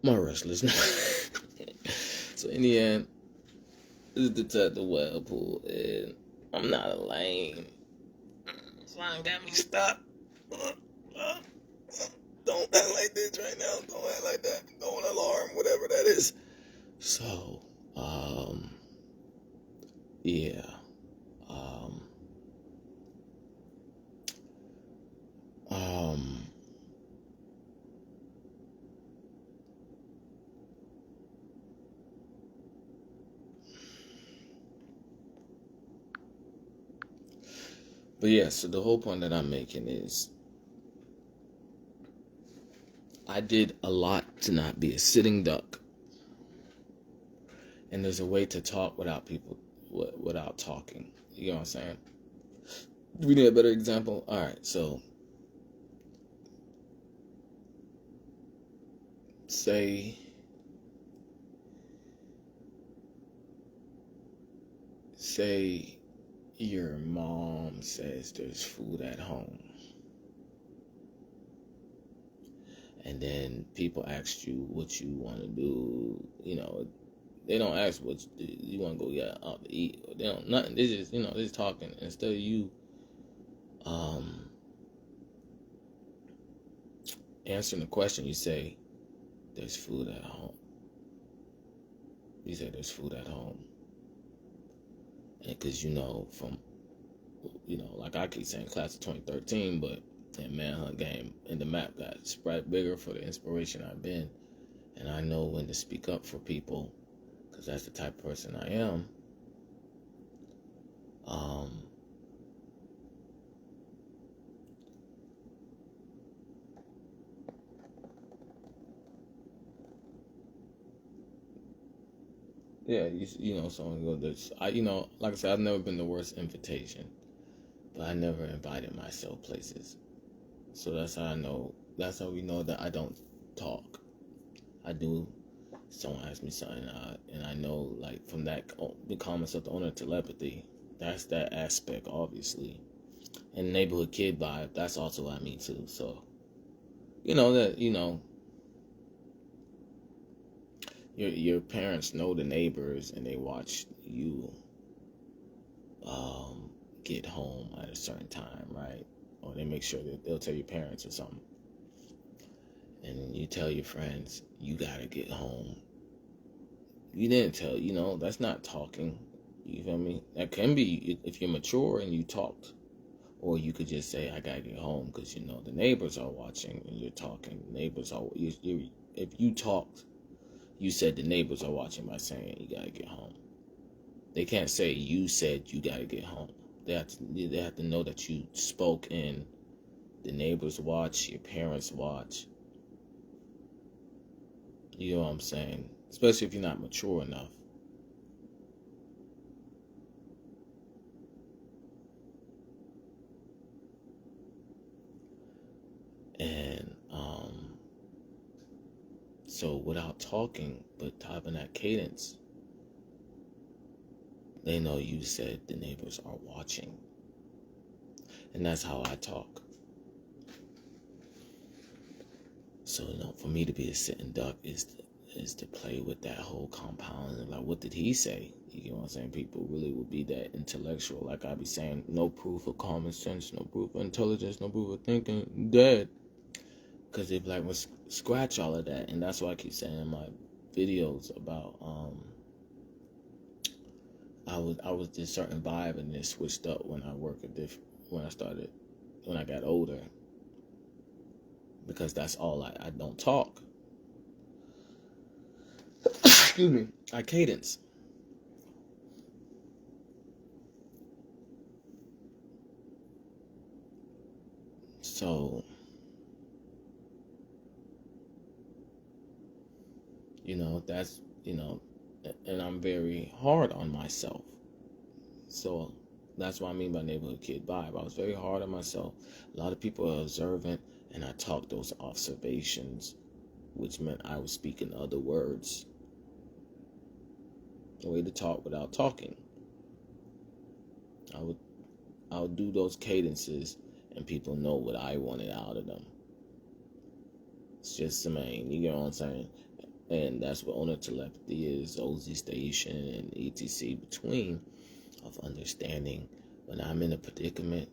My restlessness. So in the end, this is Detective Webpoolz, and I'm not a lame. Slime got me stopped. Don't act like this right now. Don't act like that. Don't alarm, whatever that is. So, yeah. Um, um, but yeah, so the whole point that I'm making is I did a lot to not be a sitting duck. And there's a way to talk without talking. You know what I'm saying? Do we need a better example? All right, so say your mom says there's food at home, and then people ask you what you want to do. They don't ask what you want to go get out to eat. They don't nothing. They just they're just talking. Instead of you answering the question, you say there's food at home. You say there's food at home, and because from like I keep saying class of 2013, but that manhunt game and the map got spread bigger for the inspiration I've been, and I know when to speak up for people because that's the type of person I am. Yeah, someone go this. Like I said, I've never been the worst invitation, but I never invited myself places. So that's how I know. That's how we know that I don't talk. I do. Someone asks me something, and I know, like, from that, the comments of the owner telepathy, that's that aspect, obviously. And neighborhood kid vibe, that's also what I mean, too. So, your parents know the neighbors, and they watch you get home at a certain time, right? Or they make sure that they'll tell your parents or something. And you tell your friends, you gotta get home. You didn't tell, that's not talking. You feel me? That can be if you're mature and you talked. Or you could just say, I gotta get home because, the neighbors are watching and you're talking. Neighbors are, if you talked, you said the neighbors are watching by saying you gotta get home. They can't say you said you gotta get home. They have to know that you spoke in the neighbors watch, your parents watch. You know what I'm saying? Especially if you're not mature enough. And so without talking, but having that cadence, they know you said the neighbors are watching. And that's how I talk. So, for me to be a sitting duck is to play with that whole compound. And like, what did he say? You know what I'm saying? People really would be that intellectual. Like I be saying, no proof of common sense, no proof of intelligence, no proof of thinking, dead. Because they be like, well, scratch all of that. And that's why I keep saying in my videos about, I was this certain vibe, and it switched up when I when I got older. Because that's all I don't talk. Excuse me. I cadence. So, that's, and I'm very hard on myself. So that's what I mean by neighborhood kid vibe. I was very hard on myself. A lot of people are observant, and I talk those observations, which meant I was speaking other words. A way to talk without talking. I would do those cadences, and people know what I wanted out of them. It's just the main, you get what I'm saying? And that's what owner telepathy is, OZ station and etc. between, of understanding when I'm in a predicament.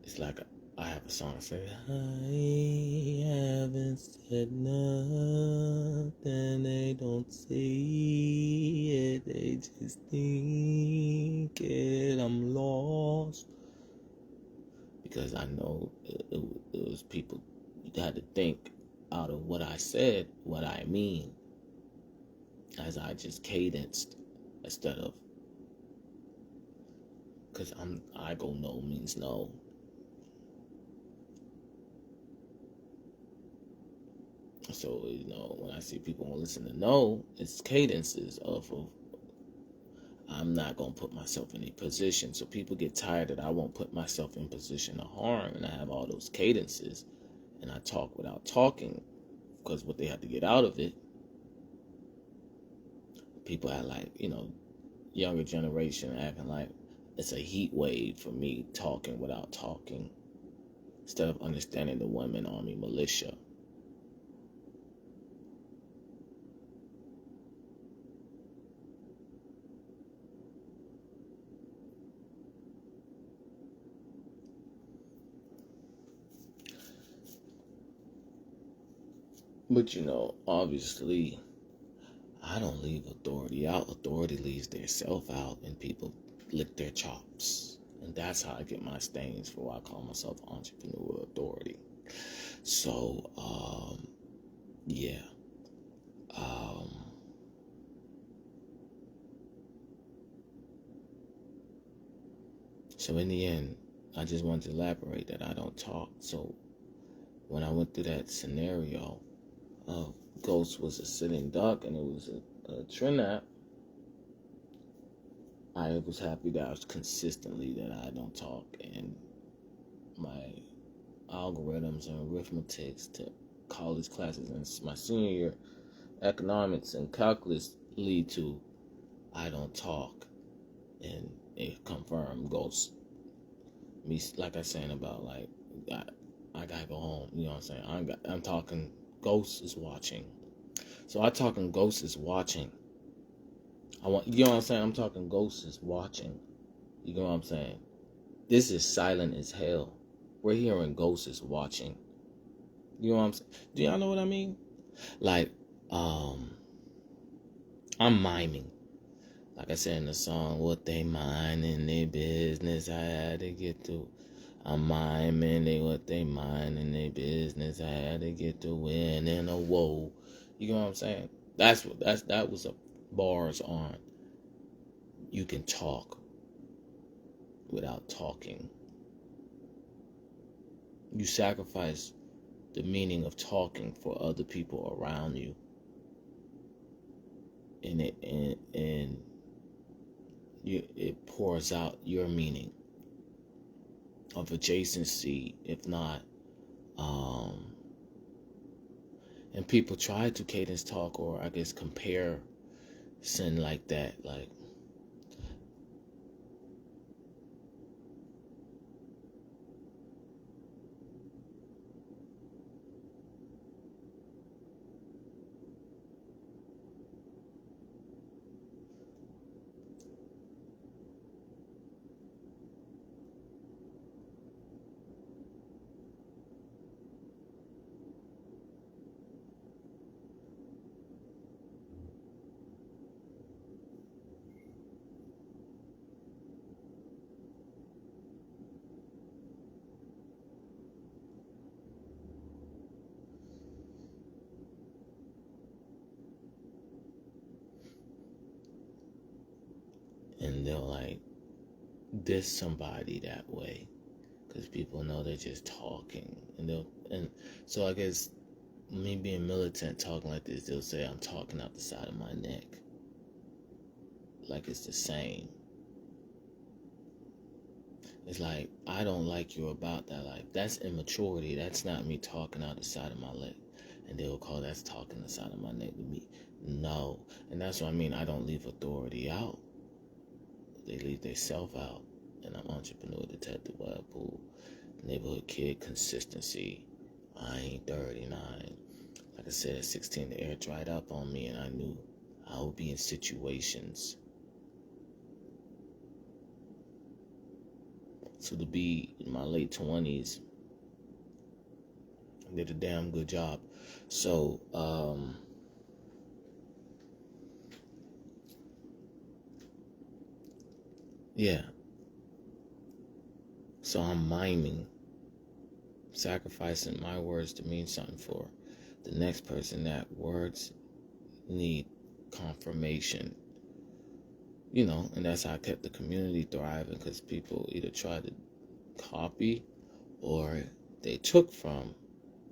It's like I have a song that says, I haven't said nothing, they don't see it, they just think it, I'm lost. Because I know it was people you had to think out of what I said, what I mean, as I just cadenced instead of, because I go no means no. So, when I see people won't listen to no, it's cadences of I'm not going to put myself in a position. So people get tired that I won't put myself in position of harm, and I have all those cadences, and I talk without talking, because what they have to get out of it, people are like, younger generation acting like it's a heat wave for me talking without talking, instead of understanding the women army militia. But obviously, I don't leave authority out. Authority leaves their self out, and people lick their chops. And that's how I get my stains for why I call myself entrepreneur authority. So, yeah. So in the end, I just wanted to elaborate that I don't talk. So when I went through that scenario of Ghost was a sitting duck and it was a Trinap, I was happy that I was consistently that I don't talk, and my algorithms and arithmetics to college classes and my senior year economics and calculus lead to I don't talk, and it confirmed Ghost. Me, like I saying about like I gotta go home. You know what I'm saying? I'm talking. Ghost is watching. So I talking. Ghost is watching. You know what I'm saying? I'm talking. Ghost is watching. You know what I'm saying? This is silent as hell. We're hearing Ghost is watching. You know what I'm saying? Do y'all know what I mean? Like, I'm miming. Like I said in the song, what they mind in their business, I had to get through. I'm miming, they what they mind in their business. I had to get the win and a whoa. You know what I'm saying? That was a bars on. You can talk without talking. You sacrifice the meaning of talking for other people around you, and it pours out your meaning of adjacency, if not. And people try to cadence talk, or I guess compare sin like that, like. And they'll like diss somebody that way because people know they're just talking, and so I guess me being militant talking like this, they'll say I'm talking out the side of my neck, like it's the same. It's like, I don't like you about that. Like, that's immaturity. That's not me talking out the side of my leg. And they'll call that's talking the side of my neck with me. No. And that's what I mean. I don't leave authority out. They leave their self out. And I'm entrepreneur, detective, Webpoolz, neighborhood kid, consistency. I ain't 39. Like I said, at 16, the air dried up on me, and I knew I would be in situations. So to be in my late 20s, I did a damn good job. So, yeah. So I'm miming, sacrificing my words to mean something for the next person. That words need confirmation, and that's how I kept the community thriving, because people either tried to copy or they took from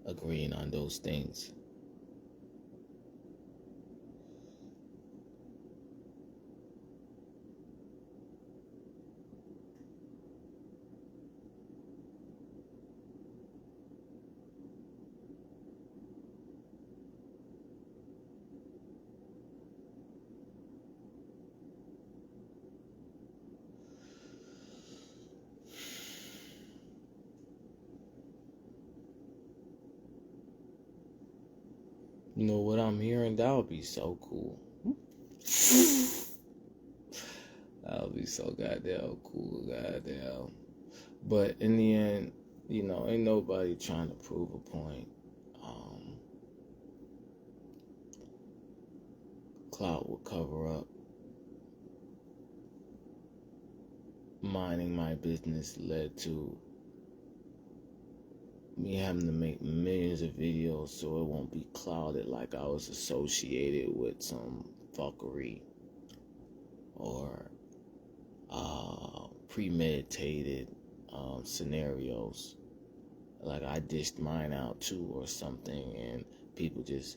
agreeing on those things. You know what I'm hearing? That would be so cool. That would be so goddamn cool, goddamn. But in the end, ain't nobody trying to prove a point. Clout will cover up. Minding my business led to me having to make millions of videos so it won't be clouded like I was associated with some fuckery or premeditated scenarios. Like I dished mine out too or something, and people just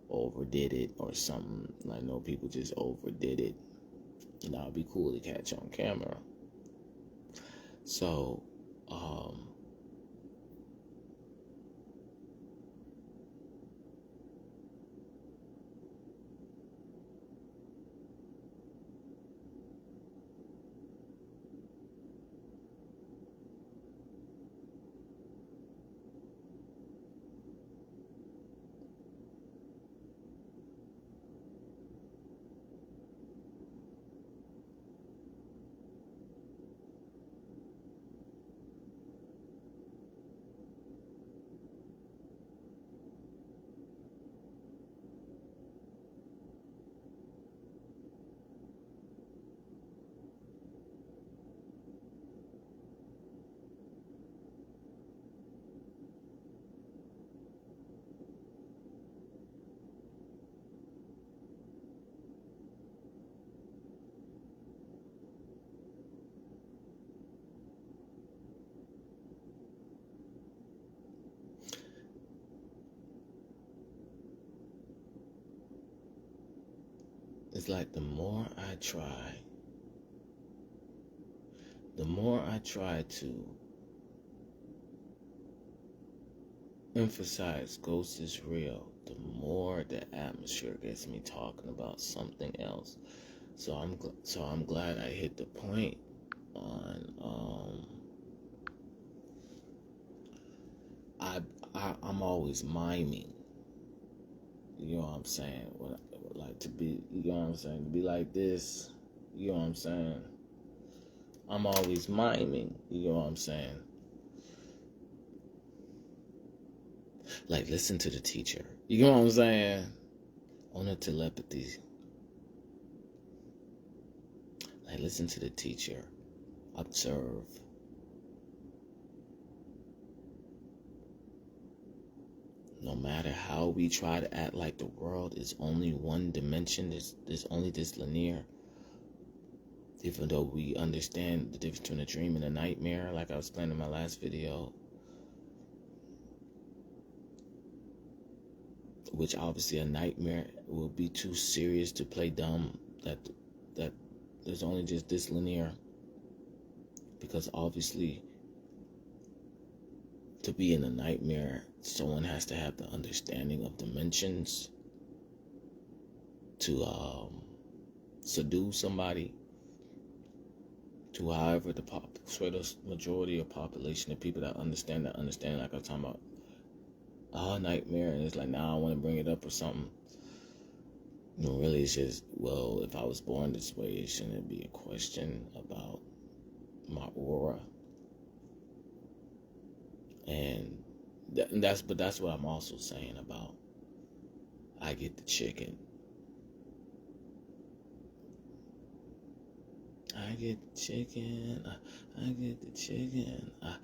overdid it or something. Like, no, people just overdid it. It'd be cool to catch on camera. So, It's like the more I try to emphasize ghosts is real, the more the atmosphere gets me talking about something else. So I'm glad I hit the point on I'm always miming. You know what I'm saying? Like to be, you know what I'm saying? To be like this, you know what I'm saying? I'm always miming. You know what I'm saying? Like, listen to the teacher. You know what I'm saying? On the telepathy. Like, listen to the teacher. Observe. No matter how we try to act like the world is only one dimension, there's only this linear. Even though we understand the difference between a dream and a nightmare, like I was explaining in my last video, which obviously a nightmare will be too serious to play dumb, that there's only just this linear, because obviously to be in a nightmare, someone has to have the understanding of dimensions to seduce somebody, to however the majority of population of people that understand, like I was talking about, nightmare, and it's like, now I want to bring it up or something. You know, really it's just, well, if I was born this way, shouldn't it be a question about my aura? And that's what I'm also saying about I get the chicken. I get the chicken. I get the chicken. I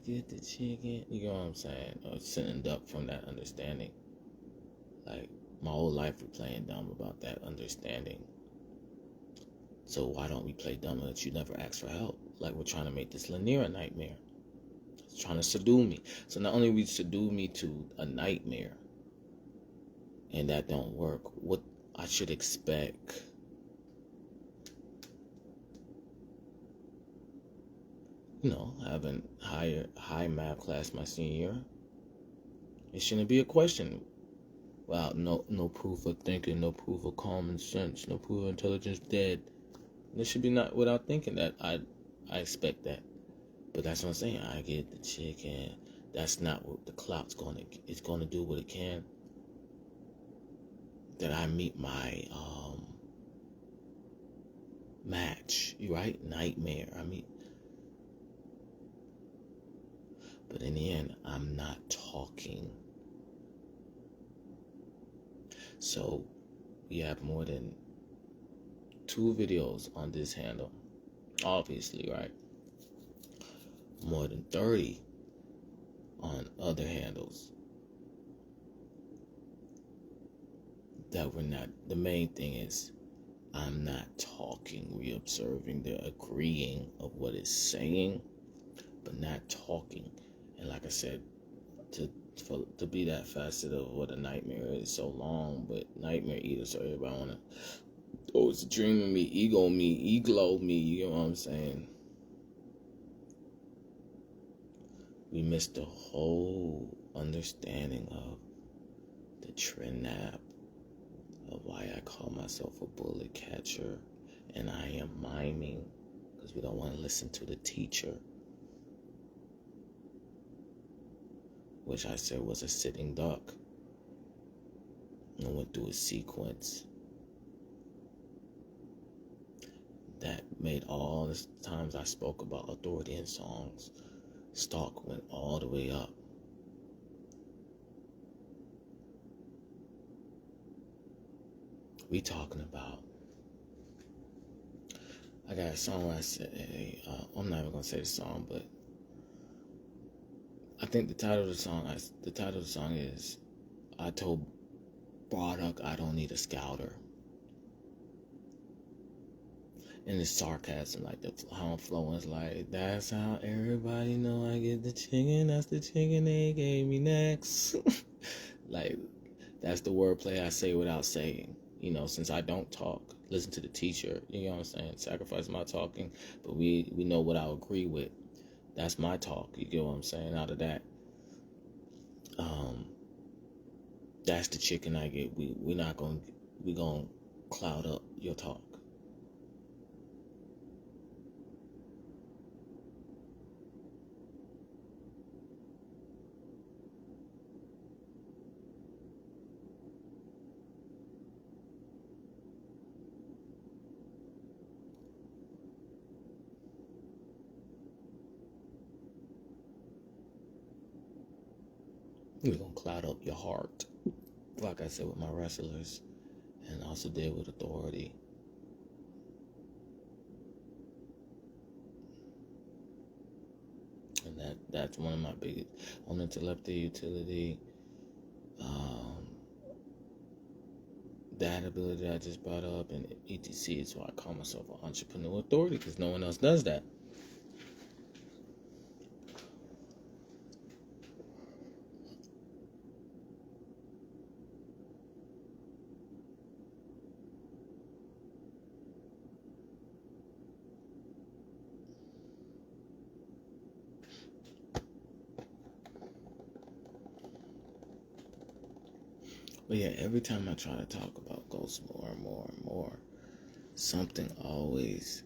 get the chicken. You know what I'm saying? Or sitting up from that understanding. Like, my whole life we're playing dumb about that understanding. So why don't we play dumb that you never ask for help? Like, we're trying to make this linear a nightmare. It's trying to seduce me. So not only we seduce me to a nightmare, and that don't work, what I should expect, you know, having high math class my senior year, it shouldn't be a question. Wow, no proof of thinking, no proof of common sense, no proof of intelligence dead. It should be not without thinking that I expect that. But that's what I'm saying. I get the chicken. That's not what the clock's it's gonna do what it can. That I meet my match. You right? Nightmare. But in the end, I'm not talking. So we have more than 2 videos on this handle, obviously, right? More than 30 on other handles that we're not. The main thing is I'm not talking. We're observing, they're agreeing of what it's saying, but not talking. And like I said, to be that facet of what a nightmare is so long, but nightmare eaters, so everybody wanna, oh, it's a dream of me, ego me, you know what I'm saying? We missed the whole understanding of the trap of why I call myself a bullet catcher, and I am miming, because we don't want to listen to the teacher, which I said was a sitting duck, and went through a sequence that made all the times I spoke about authority in songs, stock went all the way up. We talking about, I got a song where I say, I'm not even gonna say the song, but I think the title of the song is, I told Broddock I don't need a scouter. And it's sarcasm, like how I'm flowing is like, that's how everybody know I get the chicken, that's the chicken they gave me next. Like, that's the wordplay I say without saying. you know, since I don't talk, listen to the teacher, you know what I'm saying? Sacrifice my talking, but we know what I agree with. That's my talk, you get what I'm saying? Out of that, that's the chicken I get. We gonna cloud up your talk. We're gonna cloud up your heart, like I said with my wrestlers, and also did with authority. And that's one of my biggest on the telepathy utility. That ability that I just brought up, and ETC is why I call myself an entrepreneur authority, because no one else does that. But yeah, every time I try to talk about ghosts more and more and more, something always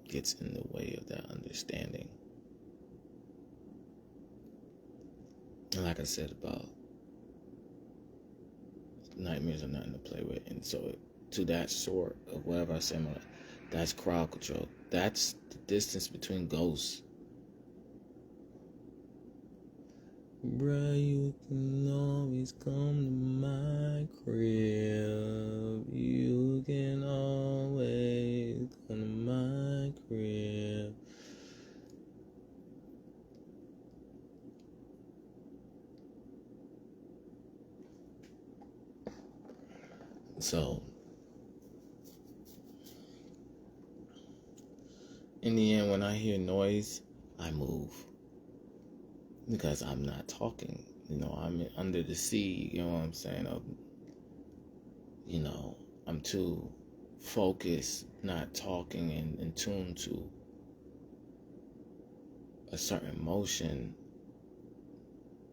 gets in the way of that understanding. And like I said about nightmares are nothing to play with, and so to that sort of whatever I say, that's crowd control. That's the distance between ghosts. Bruh, you can always come to my crib. You can always come to my crib. So, in the end, when I hear noise, I move. Because I'm not talking. You know, I'm under the sea, you know what I'm saying? You know, I'm too focused, not talking, and in tune to a certain emotion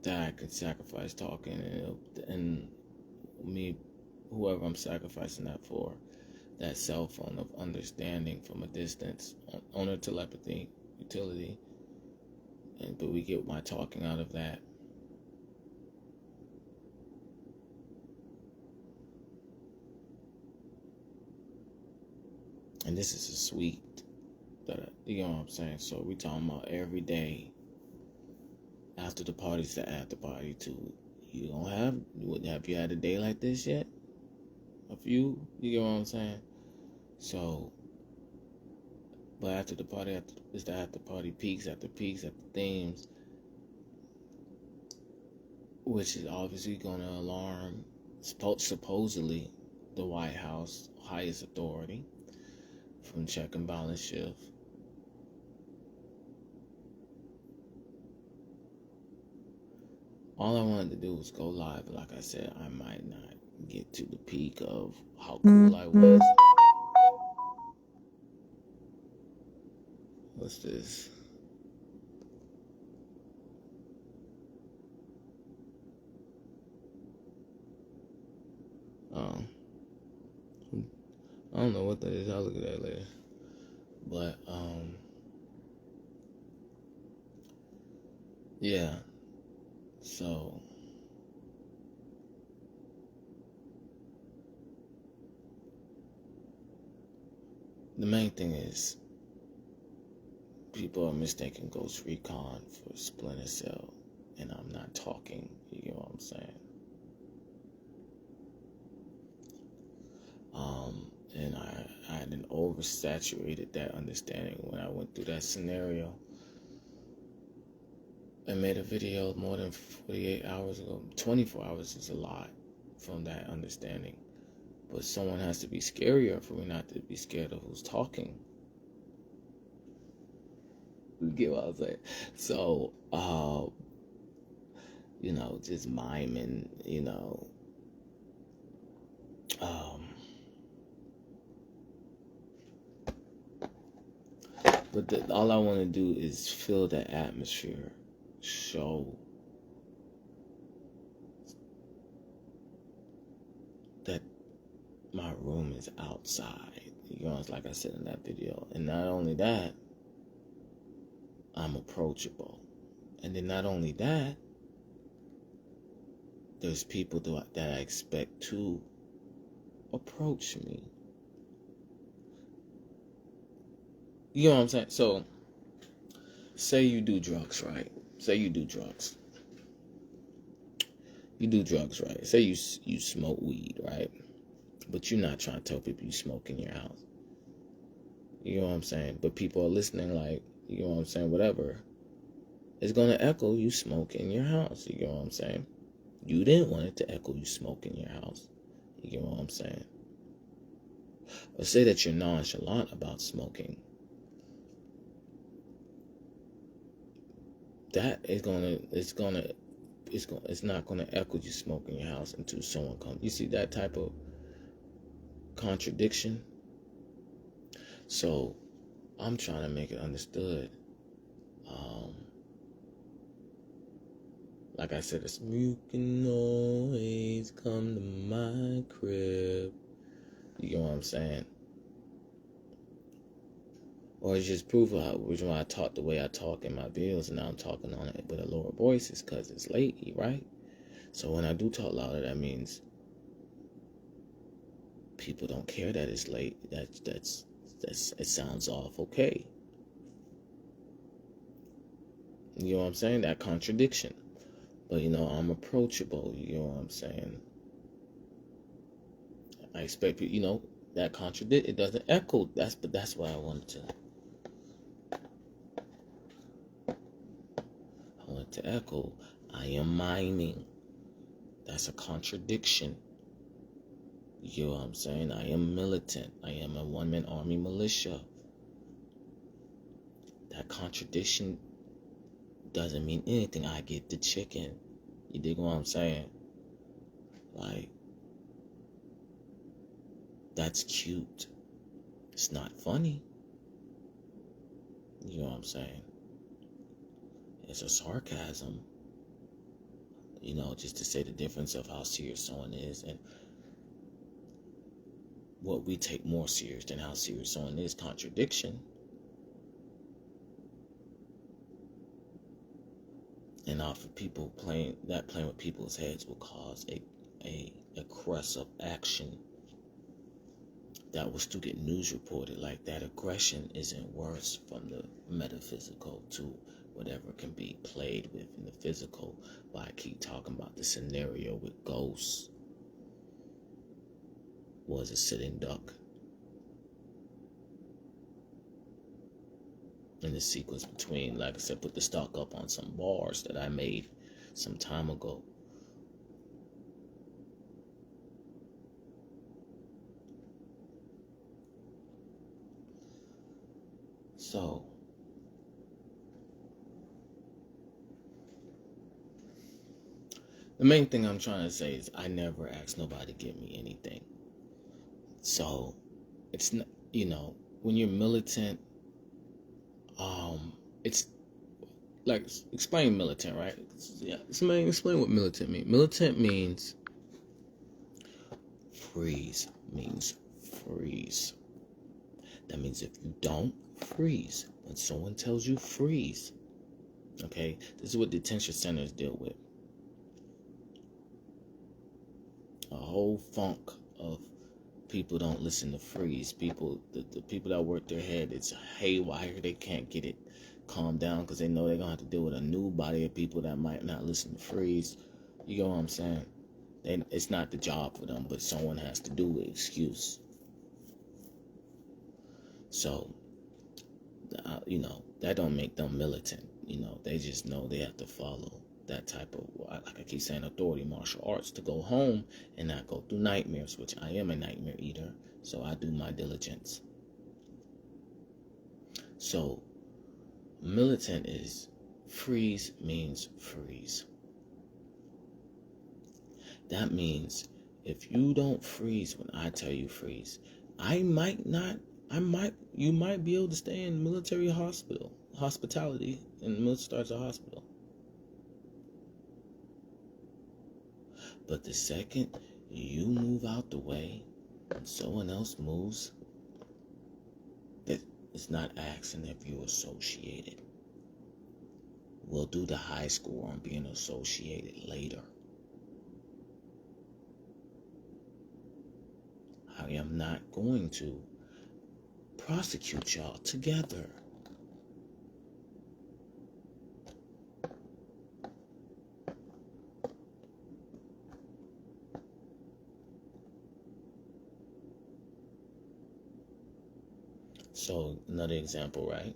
that I could sacrifice talking, and me, whoever I'm sacrificing that for, that cell phone of understanding from a distance, on a telepathy utility, but we get my talking out of that. And this is a suite that, you know what I'm saying? So we talking about every day. After the party's the after party too. Have you had a day like this yet? A few? You get what I'm saying? So, but after the party, it's the after party, peaks after themes, which is obviously going to alarm, supposedly, the White House highest authority from check and balance shift. All I wanted to do was go live, but like I said, I might not get to the peak of how cool I was. What's this? I don't know what that is. I'll look at that later. But yeah. So the main thing is people are mistaking Ghost Recon for Splinter Cell, and I'm not talking. You get what I'm saying? And I hadn't oversaturated that understanding when I went through that scenario. I made a video more than 48 hours ago. 24 hours is a lot from that understanding. But someone has to be scarier for me not to be scared of who's talking. You get what I'm saying? So, just miming, But all I want to do is feel the atmosphere, show that my room is outside. You know, it's like I said in that video. And not only that, I'm approachable. And then not only that, there's people that I expect to approach me. You know what I'm saying? So, say you do drugs, right? Say you do drugs. You do drugs, right? Say you smoke weed, right? But you're not trying to tell people you smoke in your house. You know what I'm saying? But people are listening like, you know what I'm saying, whatever. It's going to echo you smoke in your house. You know what I'm saying? You didn't want it to echo you smoke in your house. You know what I'm saying? Or say that you're nonchalant about smoking. That is it's not gonna echo you smoke in your house until someone comes. You see that type of contradiction? So I'm trying to make it understood. Like I said, it's you can always come to my crib. You know what I'm saying? Or it's just proof of the reason why I talk the way I talk in my videos, and now I'm talking on it with a lower voice is because it's late, right? So when I do talk louder, that means people don't care that it's late. That's it sounds off okay. You know what I'm saying? That contradiction. But you know, I'm approachable, you know what I'm saying? I expect you know, that contradict, it doesn't echo. That's what I wanted to echo. I am miming. That's a contradiction. You know what I'm saying? I am militant. I am a one-man army militia. That contradiction doesn't mean anything. I get the chicken. You dig what I'm saying? Like, that's cute. It's not funny. You know what I'm saying? It's a sarcasm. You know, just to say the difference of how serious someone is and what we take more serious than how serious someone is. Contradiction. And often people playing with people's heads will cause a aggressive action that will still get news reported. Like, that aggression isn't worse from the metaphysical to whatever can be played with in the physical. But I keep talking about the scenario with ghosts. Was a sitting duck. In the sequence between, like I said, put the stock up on some bars that I made some time ago. So, the main thing I'm trying to say is I never ask nobody to give me anything. So, it's not, you know, when you're militant, it's like, explain militant, right? Yeah, explain what militant means. Militant means freeze. That means if you don't freeze, when someone tells you freeze, okay, this is what detention centers deal with. A whole funk of people don't listen to freeze. People, the people that work their head, it's haywire. They can't get it calmed down because they know they're going to have to deal with a new body of people that might not listen to freeze. You know what I'm saying? It's not the job for them, but someone has to do it. Excuse. So, you know, that don't make them militant. You know, they just know they have to follow that type of, like I keep saying, authority, martial arts, to go home and not go through nightmares, which I am a nightmare eater, so I do my diligence. So, militant is freeze means freeze. That means if you don't freeze when I tell you freeze, I might not You might be able to stay in military hospitality, and military starts a hospital. But the second you move out the way and someone else moves, that it's not asking if you're associated. We'll do the high score on being associated later. I am not going to prosecute y'all together. So, another example, right?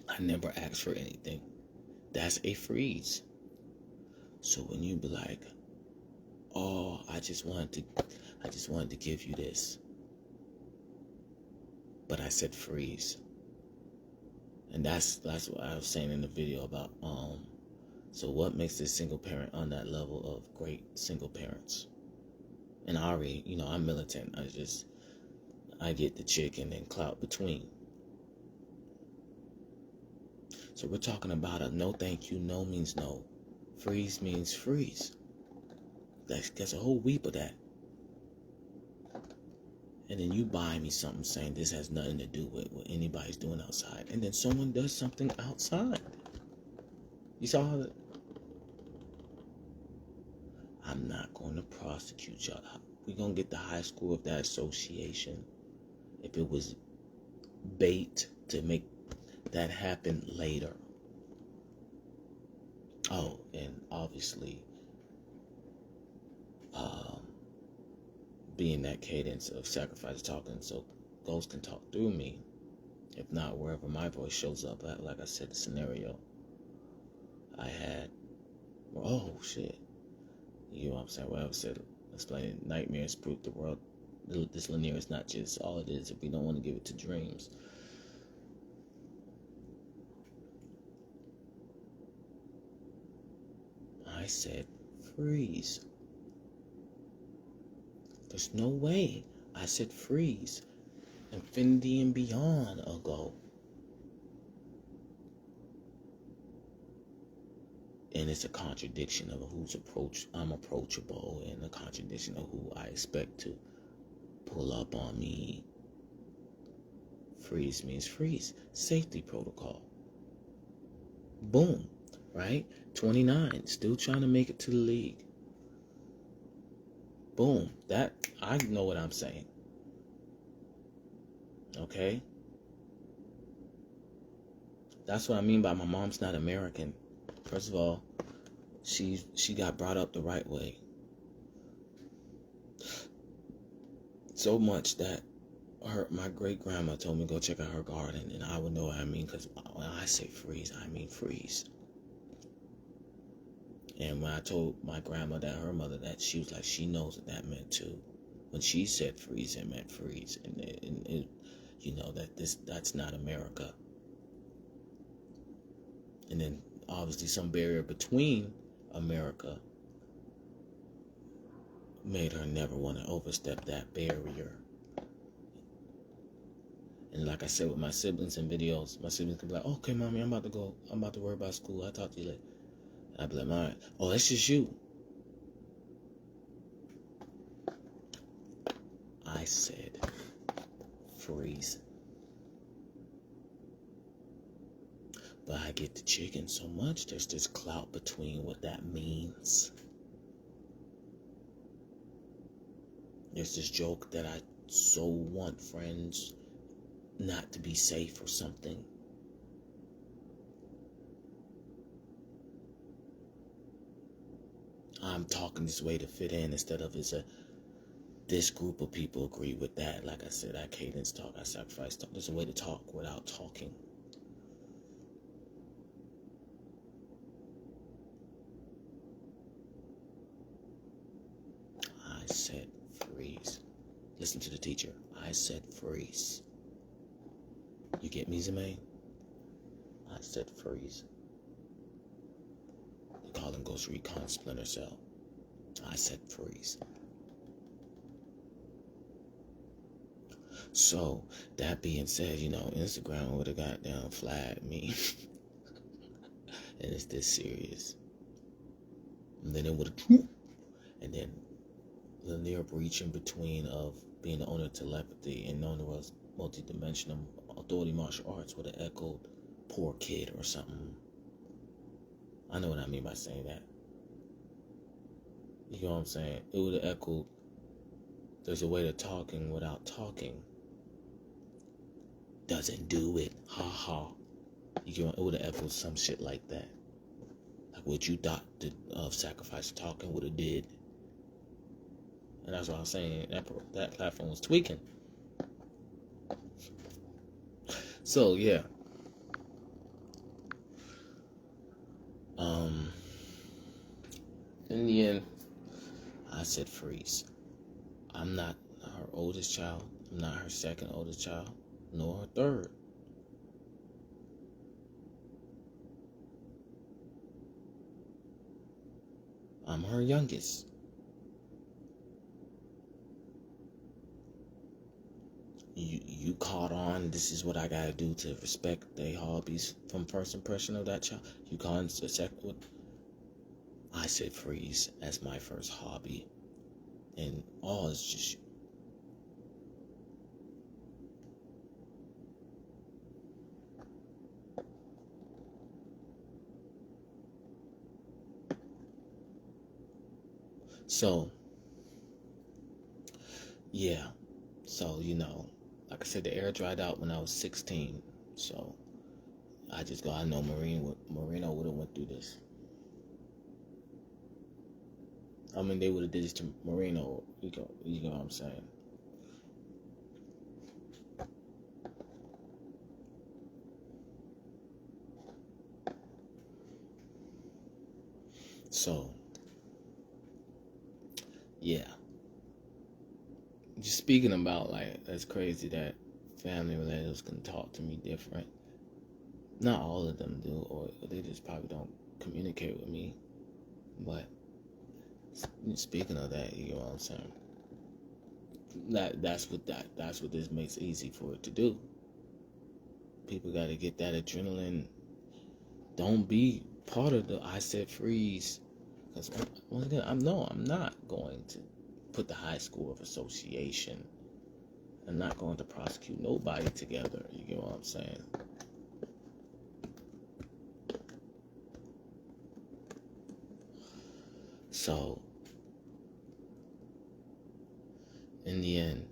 I never asked for anything. That's a freeze. So when you be like, oh, I just wanted to give you this, but I said freeze. And that's what I was saying in the video about so what makes this single parent on that level of great single parents? And I already, I'm militant. I get the chick and then clout between. So we're talking about a no thank you, no means no. Freeze means freeze. That's a whole week of that. And then you buy me something saying this has nothing to do with what anybody's doing outside. And then someone does something outside. You saw how I'm not going to prosecute y'all. We're going to get the high score of that association. If it was bait to make that happen later. Oh, and obviously, being that cadence of sacrifice talking so ghosts can talk through me. If not, wherever my voice shows up at, like I said, the scenario I had. Oh, shit. You know what I'm saying? Well, I said, explaining nightmares prove the world. This linear is not just all it is if we don't want to give it to dreams. I said, freeze. There's no way I said freeze infinity and beyond ago. And it's a contradiction of I'm approachable, and a contradiction of who I expect to pull up on me. Freeze means freeze. Safety protocol. Boom. Right? 29. Still trying to make it to the league. Boom. That, I know what I'm saying. Okay? That's what I mean by my mom's not American. First of all, she got brought up the right way. So much that my great grandma told me to go check out her garden, and I would know what I mean, because when I say freeze, I mean freeze. And when I told my grandma that, her mother, that, she was like, she knows what that meant too. When she said freeze, it meant freeze, and it that's not America. And then obviously some barrier between America made her never want to overstep that barrier. And like I said with my siblings in videos, my siblings could be like, okay, mommy, I'm about to go. I'm about to worry about school. I'll talk to you later. And I'd be like, all right. Oh, that's just you. I said, freeze. But I get the chicken so much, there's this clout between what that means. There's this joke that I so want friends not to be safe or something. I'm talking this way to fit in instead of this group of people agree with that. Like I said, I cadence talk, I sacrifice talk. There's a way to talk without talking. I said freeze. Listen to the teacher. I said freeze. You get me, Zemaine? I said freeze. They call them Ghost Recon Splinter Cell. I said freeze. So, that being said, Instagram would have goddamn flagged me. And it's this serious. And then it would have, and then the near breach in between of being the owner of telepathy and knowing there was multidimensional authority martial arts would have echoed poor kid or something. I know what I mean by saying that. You know what I'm saying? It would have echoed, there's a way to talking without talking. Doesn't do it. Ha ha. It would have echoed some shit like that. Like what you thought of sacrifice talking would have did. And that's what I was saying. That platform was tweaking. So yeah. In the end, I said freeze. I'm not her oldest child. I'm not her second oldest child, nor her third. I'm her youngest. You caught on. This is what I gotta do to respect their hobbies from first impression of that child. You caught on a second. I said freeze as my first hobby, and all is just. So, yeah. So, like I said, the air dried out when I was 16. So, I know Marino would have went through this. I mean, they would have did this to Marino. You know what I'm saying? So, yeah. Just speaking about, like, that's crazy that family relatives can talk to me different. Not all of them do, or they just probably don't communicate with me. But speaking of that, you know what I'm saying? That's what this makes easy for it to do. People got to get that adrenaline. Don't be part of the I said freeze. Because once again, I'm not going to put the high school of association. I'm not going to prosecute nobody together. You know what I'm saying? So, in the end,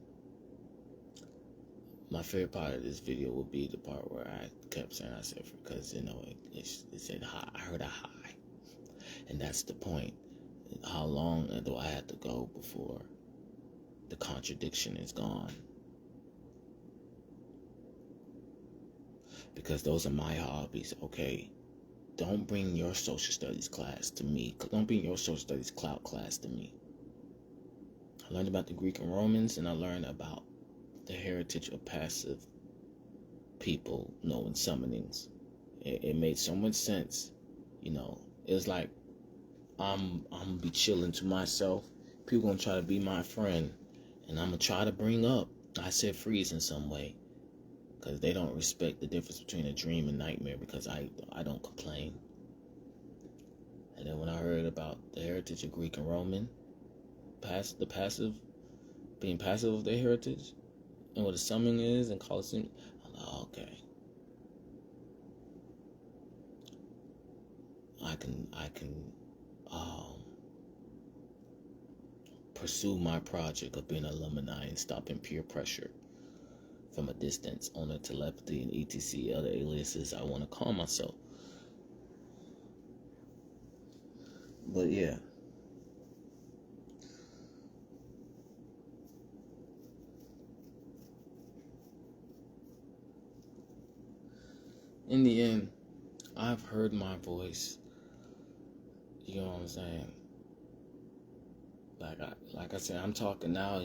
my favorite part of this video will be the part where I kept saying I said, because, it said hi. I heard a hi. And that's the point. How long do I have to go before the contradiction is gone? Because those are my hobbies, okay? Don't bring your social studies class to me. Don't bring your social studies clout class to me. I learned about the Greek and Romans, and I learned about the heritage of passive people knowing summonings. It made so much sense. It was like I'm gonna be chilling to myself. People gonna try to be my friend, and I'm gonna try to bring up I said freeze in some way, because they don't respect the difference between a dream and nightmare, because I don't complain. And then when I heard about the heritage of Greek and Roman, being passive of their heritage, and what a summoning is, and Colosseum, I'm like, okay. I can pursue my project of being an alumni and stopping peer pressure from a distance on the telepathy and etc. other aliases I want to call myself. But yeah. In the end, I've heard my voice. You know what I'm saying? Like I said, I'm talking now.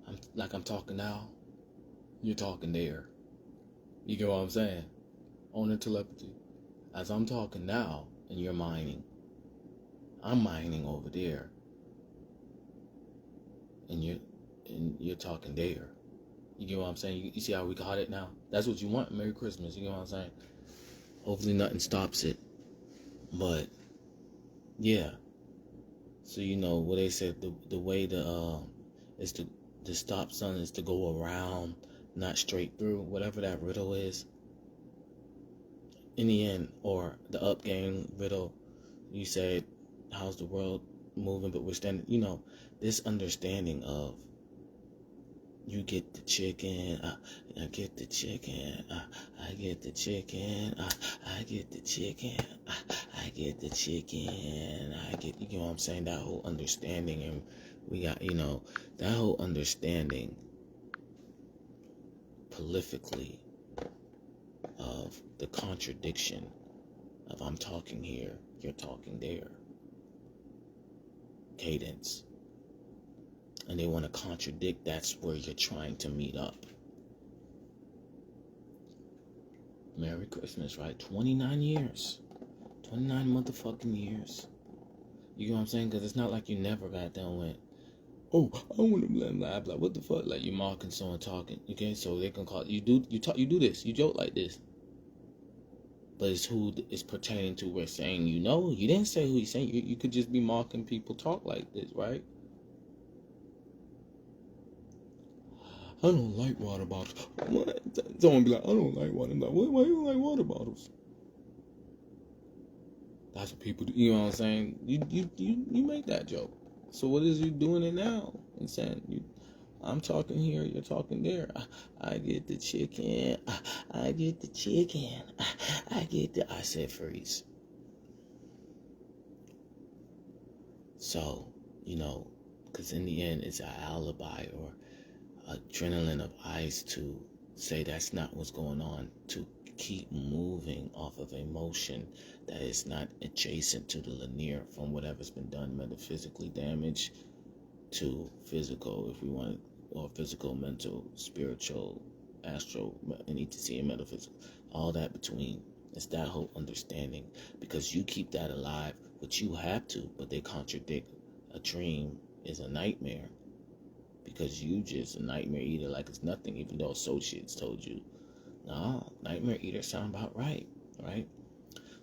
I'm talking now. You're talking there. You get what I'm saying? On the telepathy. As I'm talking now, and you're mining, I'm mining over there. And and you're talking there. You get what I'm saying? You see how we got it now? That's what you want. Merry Christmas. You get what I'm saying? Hopefully nothing stops it. But yeah. So what they said, the way is to stop something is to go around, not straight through, whatever that riddle is. In the end, or the up game riddle, you said, how's the world moving, but we're standing, this understanding of, you get the chicken, I get the chicken, I get the chicken, I get the chicken, I get the chicken, you know what I'm saying? That whole understanding, and we got, that whole understanding prolifically of the contradiction of I'm talking here, you're talking there. Cadence. And they want to contradict, that's where you're trying to meet up. Merry Christmas, right? 29 years. 29 motherfucking years. You know what I'm saying? Because it's not like you never got done with, oh, I want to blah, blah, blah. What the fuck? Like, you mocking someone talking. Okay, so they can call, you do this. You joke like this. But it's who is pertaining to we're saying, you didn't say who you're saying. You could just be mocking people talk like this, right? I don't like water bottles. What? Someone be like, I don't like water bottles. Why you don't like water bottles? That's what people do. You know what I'm saying? You make that joke. So what is you doing it now? And saying, I'm talking here, you're talking there. I get the chicken. I get the chicken. I said freeze. So, because in the end, it's an alibi or adrenaline of ice to say that's not what's going on, to keep moving off of emotion that is not adjacent to the linear from whatever's been done metaphysically damage to physical, if we want, or physical, mental, spiritual, astral, and ETC and metaphysical, all that between. It's that whole understanding, because you keep that alive, which you have to, but they contradict. A dream is a nightmare, because you just a nightmare eater like it's nothing, even though associates told you, no, nightmare eater sound about right?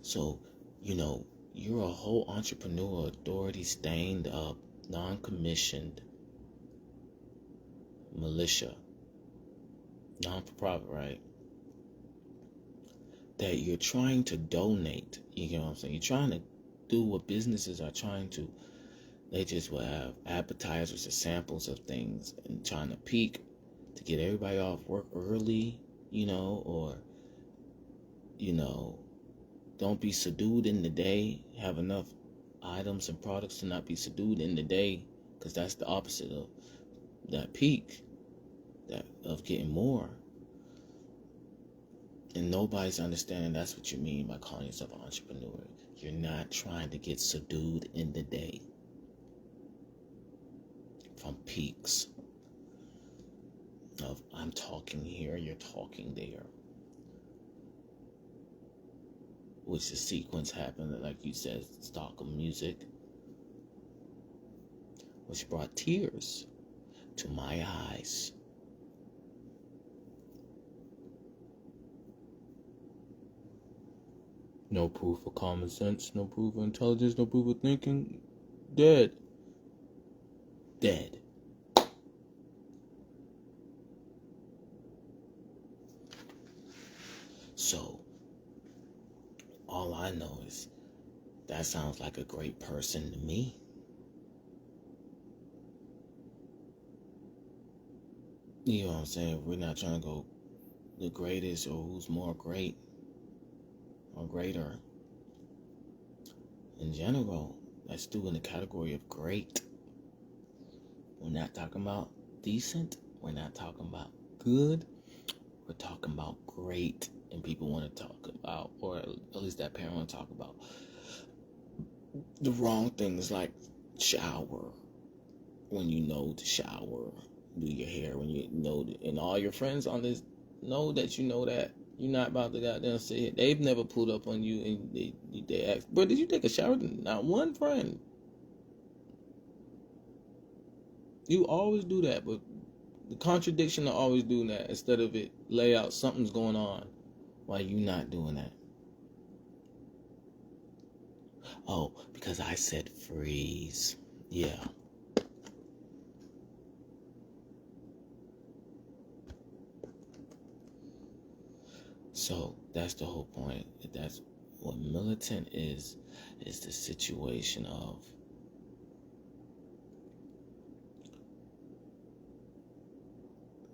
So, you're a whole entrepreneur, authority, stained up, non-commissioned militia, non-for-profit, right? That you're trying to donate, you know what I'm saying? You're trying to do what businesses are trying to. They just will have appetizers or samples of things and trying to peak to get everybody off work early, or, don't be subdued in the day. Have enough items and products to not be subdued in the day, because that's the opposite of that peak, that of getting more. And nobody's understanding that's what you mean by calling yourself an entrepreneur. You're not trying to get subdued in the day from peaks of I'm talking here, you're talking there. Which the sequence happened, like you said, stock of music, which brought tears to my eyes. No proof of common sense, no proof of intelligence, no proof of thinking. Dead. So, all I know is that sounds like a great person to me. You know what I'm saying? We're not trying to go the greatest or who's more great or greater. In general, that's still in the category of great. We're not talking about decent. We're not talking about good. We're talking about great. And people want to talk about, or at least that parent want to talk about, the wrong things like shower. When you know to shower, do your hair when you know, and all your friends on this know that you know that. You're not about to goddamn say it. They've never pulled up on you and they ask, bro, did you take a shower? Not one friend. You always do that, but The contradiction of always doing that instead of it lay out something's going on. Why you not doing that? Oh, because I said freeze. Yeah. So that's the whole point. That's what militant is the situation of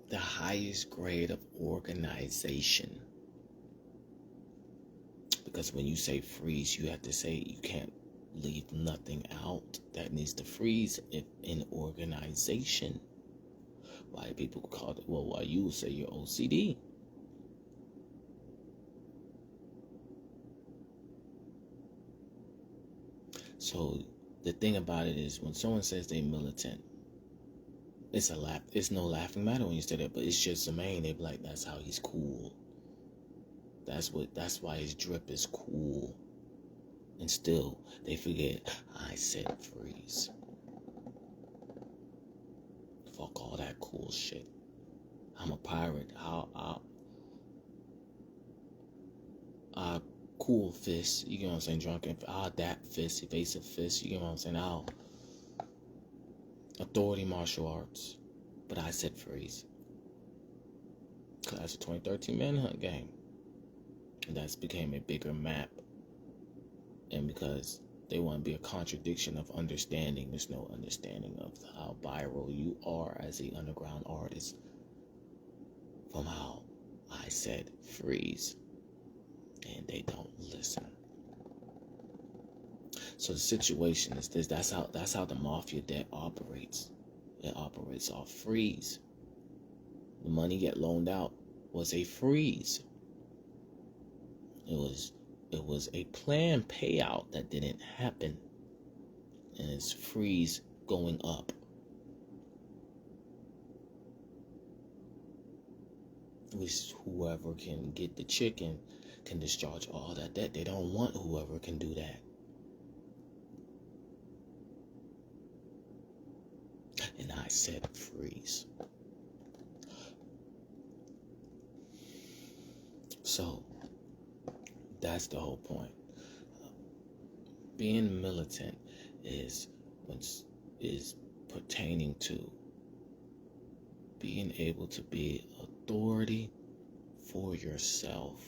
the highest grade of organization. Because when you say freeze, you have to say you can't leave nothing out. That needs to freeze in organization. Why people call it, well, why you say you're OCD. So the thing about it is when someone says they militant, it's no laughing matter when you say that, but it's just a man. They be like, that's how he's cool. That's why his drip is cool. And still, they forget, I said freeze. Fuck all that cool shit. I'm a pirate. I'll cool fist. You get what I'm saying? Drunken. I'll adapt fist, evasive fist. You get what I'm saying? I'll authority martial arts. But I said freeze. Class of 2013 Manhunt game. And that's became a bigger map. And because they want to be a contradiction of understanding, there's no understanding of how viral you are as an underground artist from how I said freeze. And they don't listen. So the situation is this. That's how the mafia debt operates. It operates off freeze. The money get loaned out was a freeze. It was a planned payout that didn't happen. And it's freeze going up. Which whoever can get the chicken can discharge all that debt. They don't want whoever can do that. And I said freeze. So that's the whole point. Being militant is pertaining to being able to be authority for yourself.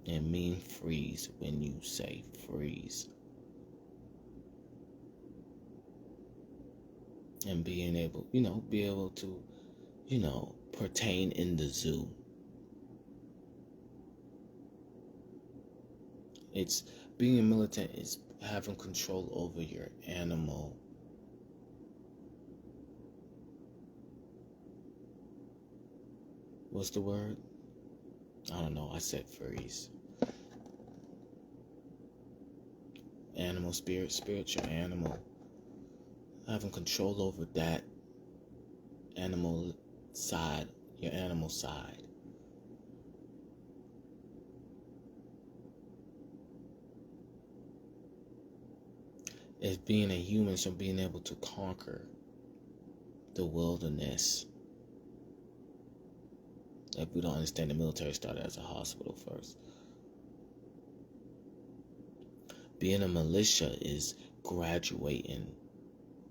And mean freeze when you say freeze. And being able, be able to, pertain in the zoo. It's being a militant is having control over your animal. What's the word? I don't know. I said freeze. Animal spiritual animal. Having control over that animal side, your animal side. It's being a human, so being able to conquer the wilderness. If we don't understand, the military started as a hospital first. Being a militia is graduating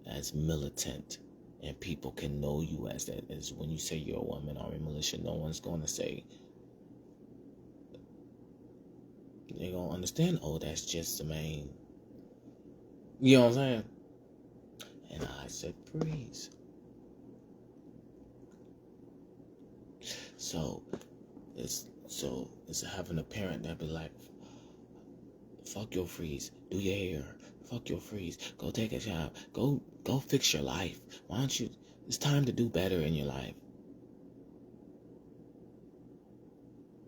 as militant, and people can know you as that. As when you say you're a one-man army militia, no one's going to say, they're going to understand, oh, that's just the main. You know what I'm saying? And I said freeze. So it's having a parent that be like, fuck your freeze, do your hair, fuck your freeze, go take a shower, go fix your life. Why don't you, it's time to do better in your life.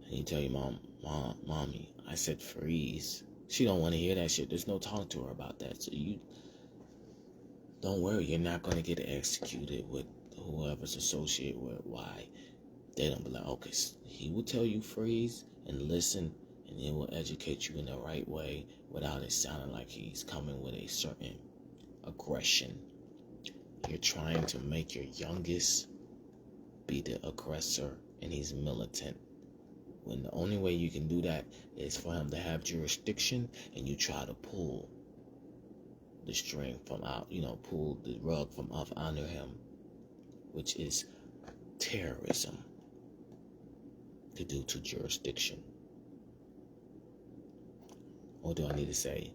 And you tell your mommy, I said freeze. She don't want to hear that shit. There's no talk to her about that. So you don't worry, you're not going to get executed with whoever's associated with why. They don't be like, okay, he will tell you freeze and listen, and he will educate you in the right way without it sounding like he's coming with a certain aggression. You're trying to make your youngest be the aggressor, and he's militant. When the only way you can do that is for him to have jurisdiction, and you try to pull the string from out, pull the rug from off under him, which is terrorism to do to jurisdiction. Or do I need to say,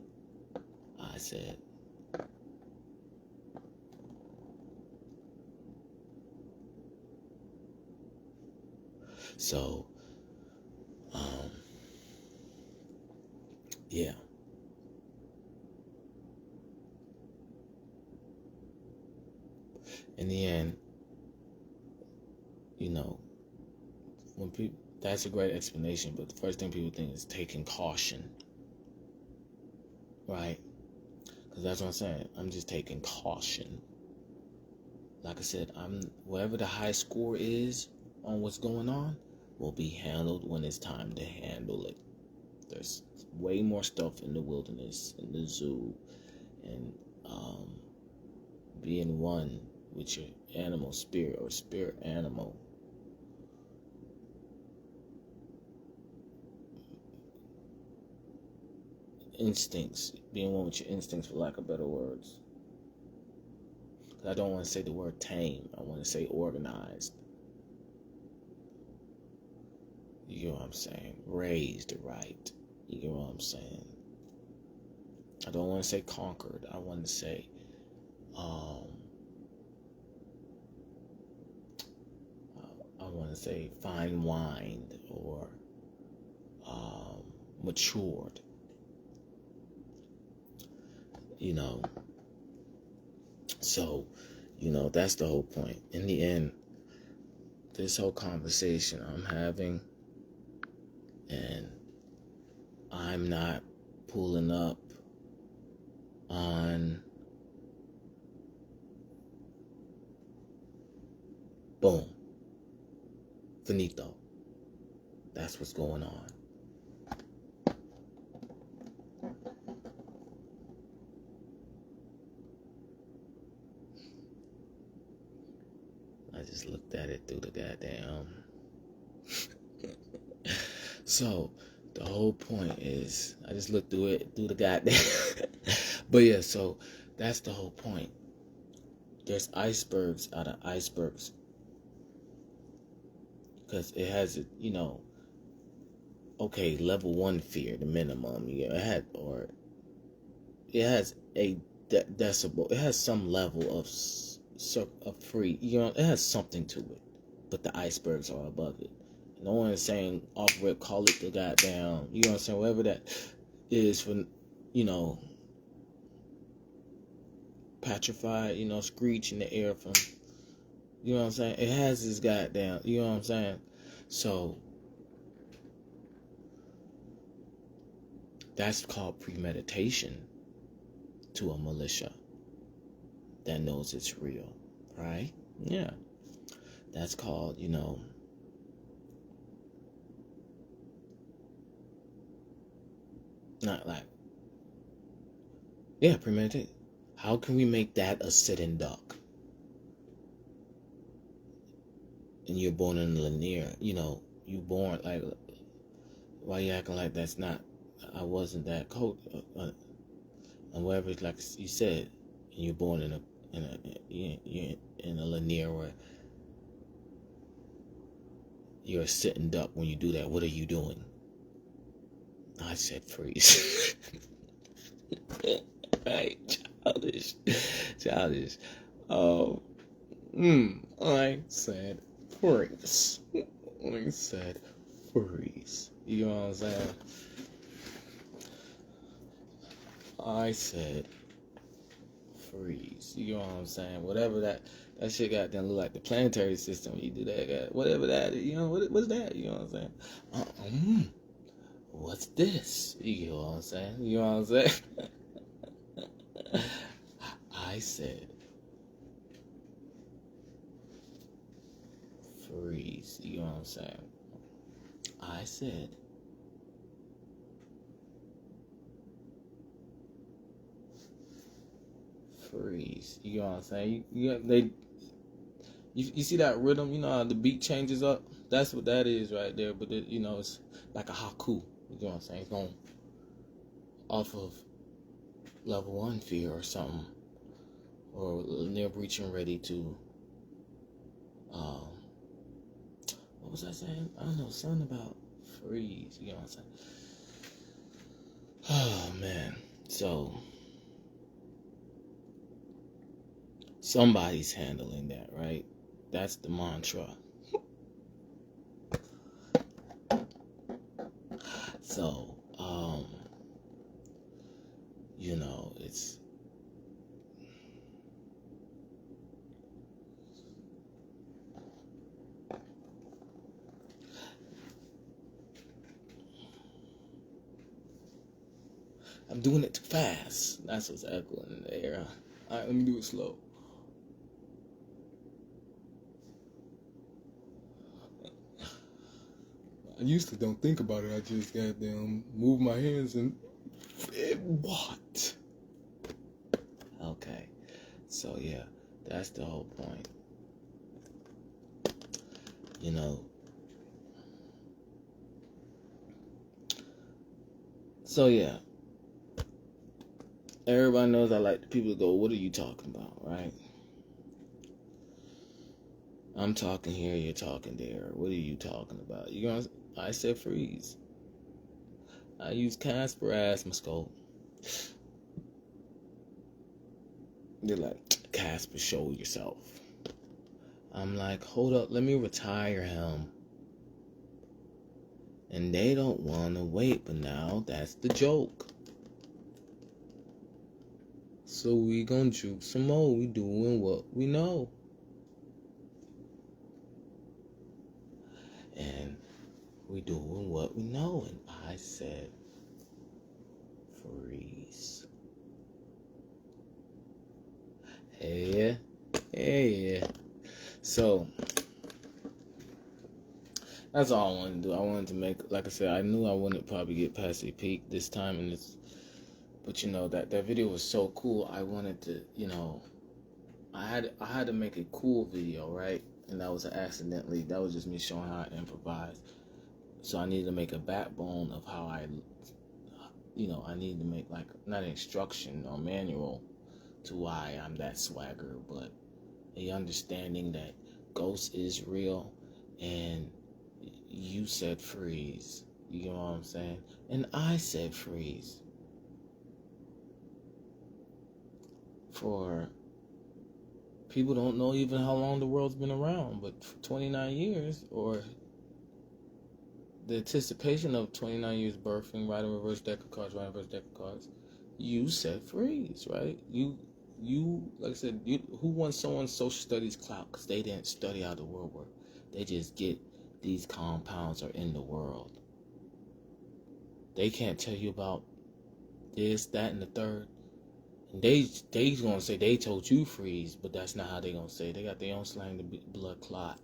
I said? So, yeah. In the end, when people, that's a great explanation, but the first thing people think is taking caution, right? Because that's what I'm saying. I'm just taking caution. Like I said, wherever the high score is on what's going on will be handled when it's time to handle it. There's way more stuff in the wilderness, in the zoo, and being one with your animal spirit or spirit animal. Instincts, being one with your instincts, for lack of better words. I don't want to say the word tame, I want to say organized. You get what I'm saying? Raised right. You get what I'm saying? I don't want to say conquered. I want to say fine-wined or matured. So, that's the whole point. In the end, this whole conversation I'm having, and I'm not pulling up on boom, finito. That's what's going on. I just looked at it through the goddamn. So, the whole point is, I just looked through it through the goddamn. But yeah, so that's the whole point. There's icebergs out of icebergs. Because it has, okay, level 1 fear, the minimum. It has a decibel. It has some level of free. It has something to it. But the icebergs are above it. No one is saying off rip, call it the goddamn, you know what I'm saying, whatever that is for, petrified, screech in the air from, you know what I'm saying, it has this goddamn, you know what I'm saying, so that's called premeditation to a militia that knows it's real, right? Yeah. That's called, not like, yeah, premeditate. How can we make that a sitting duck? And you're born in Lanier, you born like, why you acting like that's not, I wasn't that cold, and whatever, like you said, and you're born in a Lanier where you're a sitting duck. When you do that, what are you doing? I said freeze. Right, childish. I said freeze. I said freeze. You know what I'm saying? I said freeze. You know what I'm saying? Whatever that shit got done look like the planetary system. You do that, whatever that is, what's that? You know what I'm saying? What's this? You know what I'm saying? You know what I'm saying? I said freeze. You know what I'm saying? I said freeze. You know what I'm saying? You see that rhythm? You know how the beat changes up? That's what that is right there. But it's like a haiku. You know what I'm saying? It's going off of level 1 fear or something, or near breaching, ready to. What was I saying? I don't know. Something about freeze. You know what I'm saying? Oh man. So somebody's handling that, right? That's the mantra. So, it's I'm doing it too fast. That's what's echoing in the air. All right, let me do it slow. I used to don't think about it. I just goddamn move my hands and what? Okay, so yeah, that's the whole point. So yeah, everybody knows I like the people to go, what are you talking about, right? I'm talking here, you're talking there. What are you talking about? I said freeze. I use Casper as my scope. They're like, Casper, show yourself. I'm like, hold up, let me retire him. And they don't want to wait, but now that's the joke. So we gonna juke some more. We doing what we know. And we doing what we know. And I said, freeze. Hey, yeah. So that's all I wanted to do. I wanted to make, like I said, I knew I wouldn't probably get past a peak this time, but that video was so cool. I wanted to, I had to make a cool video, right? And that was that was just me showing how I improvise. So I needed to make a backbone of how I need to make, like, not an instruction or manual to why I'm that swagger, but a understanding that ghost is real and you said freeze. You know what I'm saying? And I said freeze. For people don't know even how long the world's been around, but for 29 years, or the anticipation of 29 years birthing, writing reverse deck of cards, you said freeze, right? You like I said, who wants someone's social studies clout because they didn't study how the world works? They just get these compounds are in the world. They can't tell you about this, that, and the third. And they gonna say they told you freeze, but that's not how they gonna say it. They got their own slang to be blood clot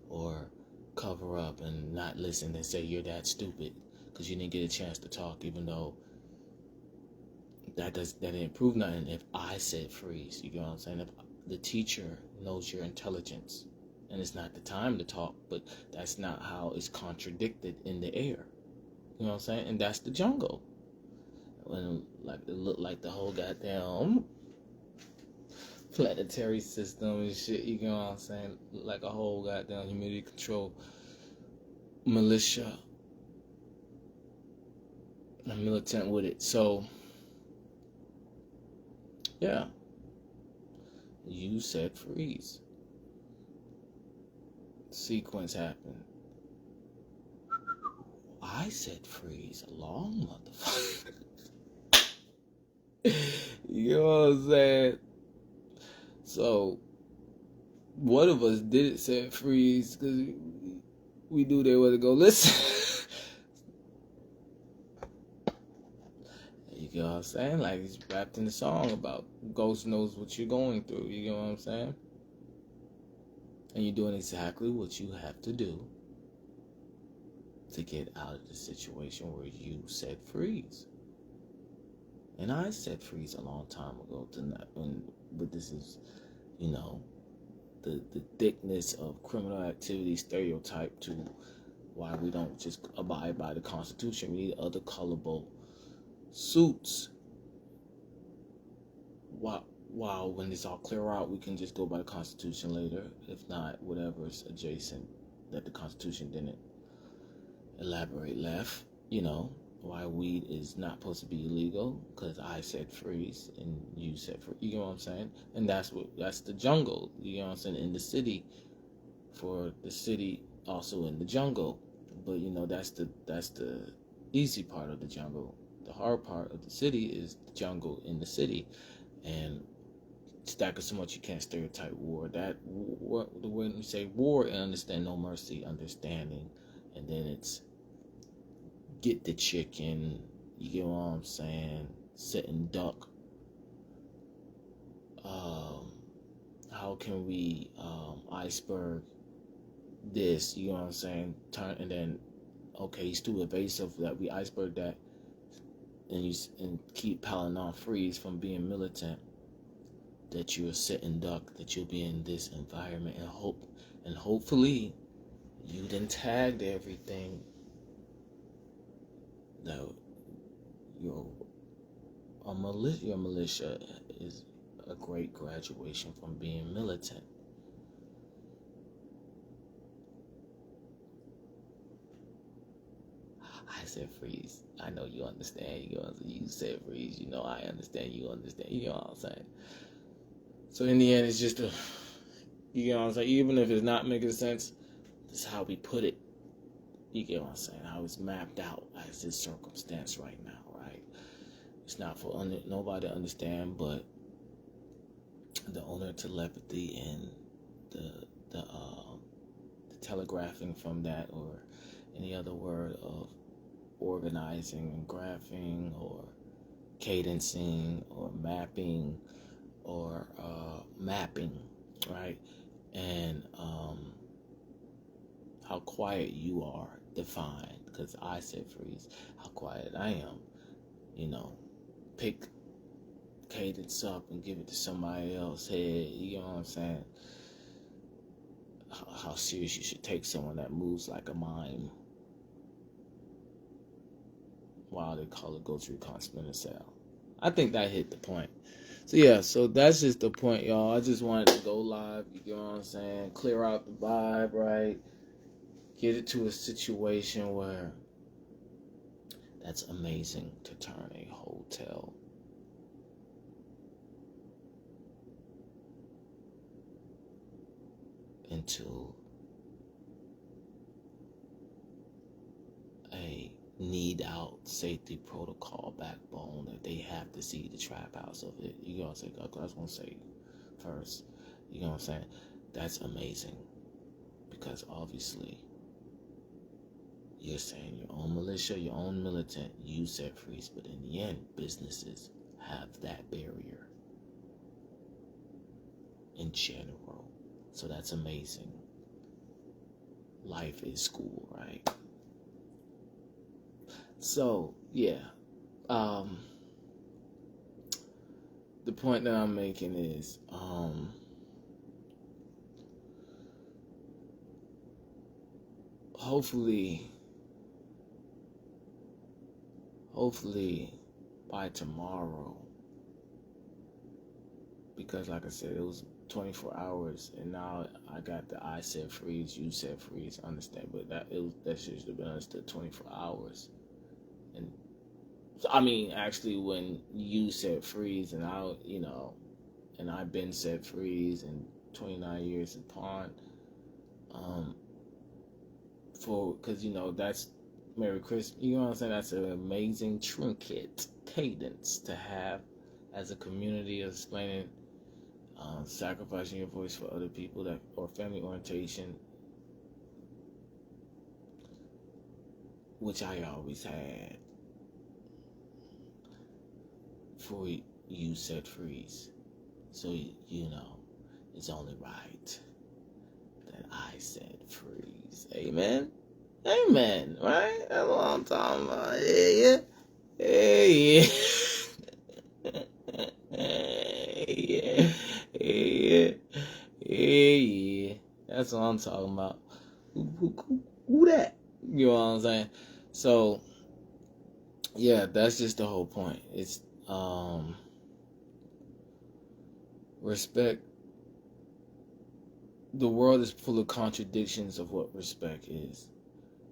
or cover up and not listen and say you're that stupid because you didn't get a chance to talk, even though that didn't prove nothing. If I said freeze, you know what I'm saying? If the teacher knows your intelligence and it's not the time to talk, but that's not how it's contradicted in the air. You know what I'm saying? And that's the jungle. When it looked like the whole goddamn planetary system and shit, you know what I'm saying? Like a whole goddamn humidity control militia. I'm militant with it. So yeah. You said freeze. Sequence happened. I said freeze. A long motherfucker. You know what I'm saying? So, one of us did it, said freeze, because we knew they were to go listen. You know what I'm saying? Like, he's rapped in the song about Ghost knows what you're going through. You know what I'm saying? And you're doing exactly what you have to do to get out of the situation where you said freeze. And I said freeze a long time ago but this is, the thickness of criminal activity stereotype to why we don't just abide by the Constitution. We need other colorable suits. While when it's all clear out, we can just go by the Constitution later. If not, whatever's adjacent that the Constitution didn't elaborate left. Why weed is not supposed to be illegal, because I said freeze and you said freeze. You know what I'm saying? And that's the jungle. You know what I'm saying? In the city, for the city, also in the jungle. But that's the easy part of the jungle. The hard part of the city is the jungle in the city, and stack it so much you can't stereotype war. That war, the way we say war and understand no mercy, understanding, and then it's get the chicken. You get what I'm saying? Sit and duck. How can we iceberg this? You know what I'm saying? Turn and then okay, he's too evasive that we iceberg that, and keep piling on freeze from being militant. That you'll sit and duck. That you'll be in this environment and hopefully you then tagged everything. That your militia is a great graduation from being militant. I said freeze. I know you understand. You said freeze. I understand. You understand. You know what I'm saying? So in the end, it's just you know what I'm saying? Even if it's not making sense, this is how we put it. You get what I'm saying? How it's mapped out as this circumstance right now, right? It's not for nobody to understand, but the owner telepathy and the telegraphing from that, or any other word of organizing and graphing or cadencing or mapping or mapping, right? And how quiet you are defined, because I said freeze, how quiet I am. Pick cadence up and give it to somebody else. Hey, you know what I'm saying? How serious you should take someone that moves like a mime while they call it go through constant cell. I think that hit the point. So yeah, so that's just the point, y'all. I just wanted to go live, you know what I'm saying? Clear out the vibe, right? Get it to a situation where that's amazing to turn a hotel into a need out safety protocol backbone that they have to see the trap house of it. You know what I'm saying? I was going to say first, you know what I'm saying? That's amazing, because obviously you're saying your own militia, your own militant, you said freeze, but in the end, businesses have that barrier in general. So that's amazing. Life is school, right? So, yeah. The point that I'm making is, hopefully by tomorrow, because like I said, it was 24 hours, and now I got the I said freeze, you said freeze, understand, but that should have been understood 24 hours. And I mean, actually, when you said freeze, and and I've been said freeze, and 29 years upon, because that's Merry Christmas. You know what I'm saying? That's an amazing trinket cadence to have as a community, of explaining, sacrificing your voice for other people, or family orientation, which I always had. Before you said freeze, so it's only right that I said freeze. Amen. Amen. Right? That's what I'm talking about. Yeah. I'm talking about. Who that? You know what I'm saying? So, yeah, that's just the whole point. It's respect. The world is full of contradictions of what respect is.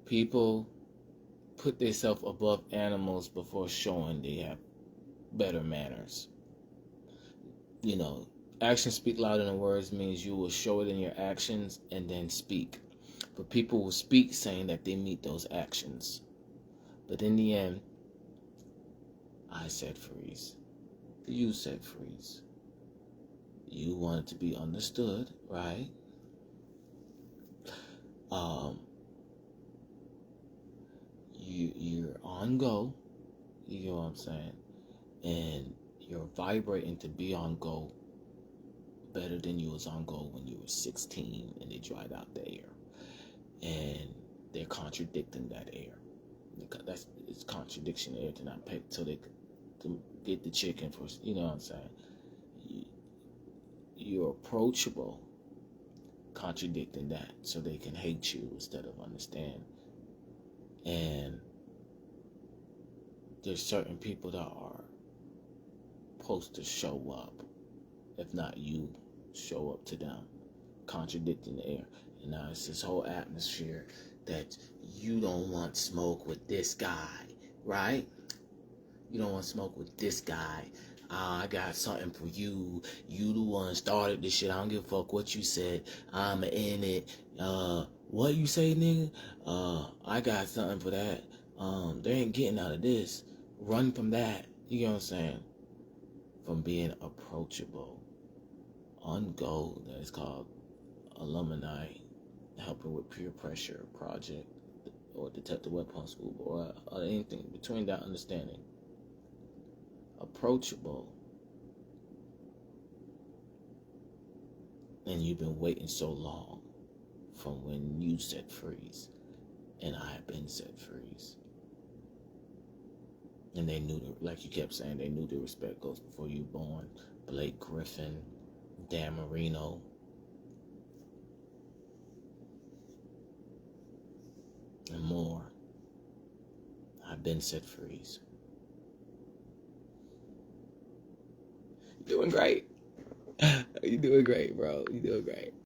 People put themselves above animals before showing they have better manners. You know, actions speak louder than words means you will show it in your actions and then speak. But people will speak saying that they meet those actions. But in the end, I said freeze. You said freeze. You wanted to be understood, right? You're on go. You know what I'm saying? And you're vibrating to be on go better than you was on go when you were 16 and they dried out the air. And they're contradicting that air. It's contradiction air to not pay till they to get the chicken for, you know what I'm saying? You're approachable, contradicting that so they can hate you instead of understand. And there's certain people that are supposed to show up, if not you show up to them, contradicting the air. And now it's this whole atmosphere that you don't want smoke with this guy, right? You don't want smoke with this guy. I got something for you. You the one started this shit. I don't give a fuck what you said. I'm in it. What you say, nigga? I got something for that. They ain't getting out of this. Run from that. You know what I'm saying? From being approachable. On go, that is called alumni helping with peer pressure project or detective Webpoolz school or anything between that understanding. Approachable. And you've been waiting so long from when you said freeze. And I have been said freeze. And they knew, like you kept saying, they knew the respect goes before you born. Blake Griffin, Dan Marino. And more. I've been said freeze. You're doing great. You're doing great, bro. You're doing great.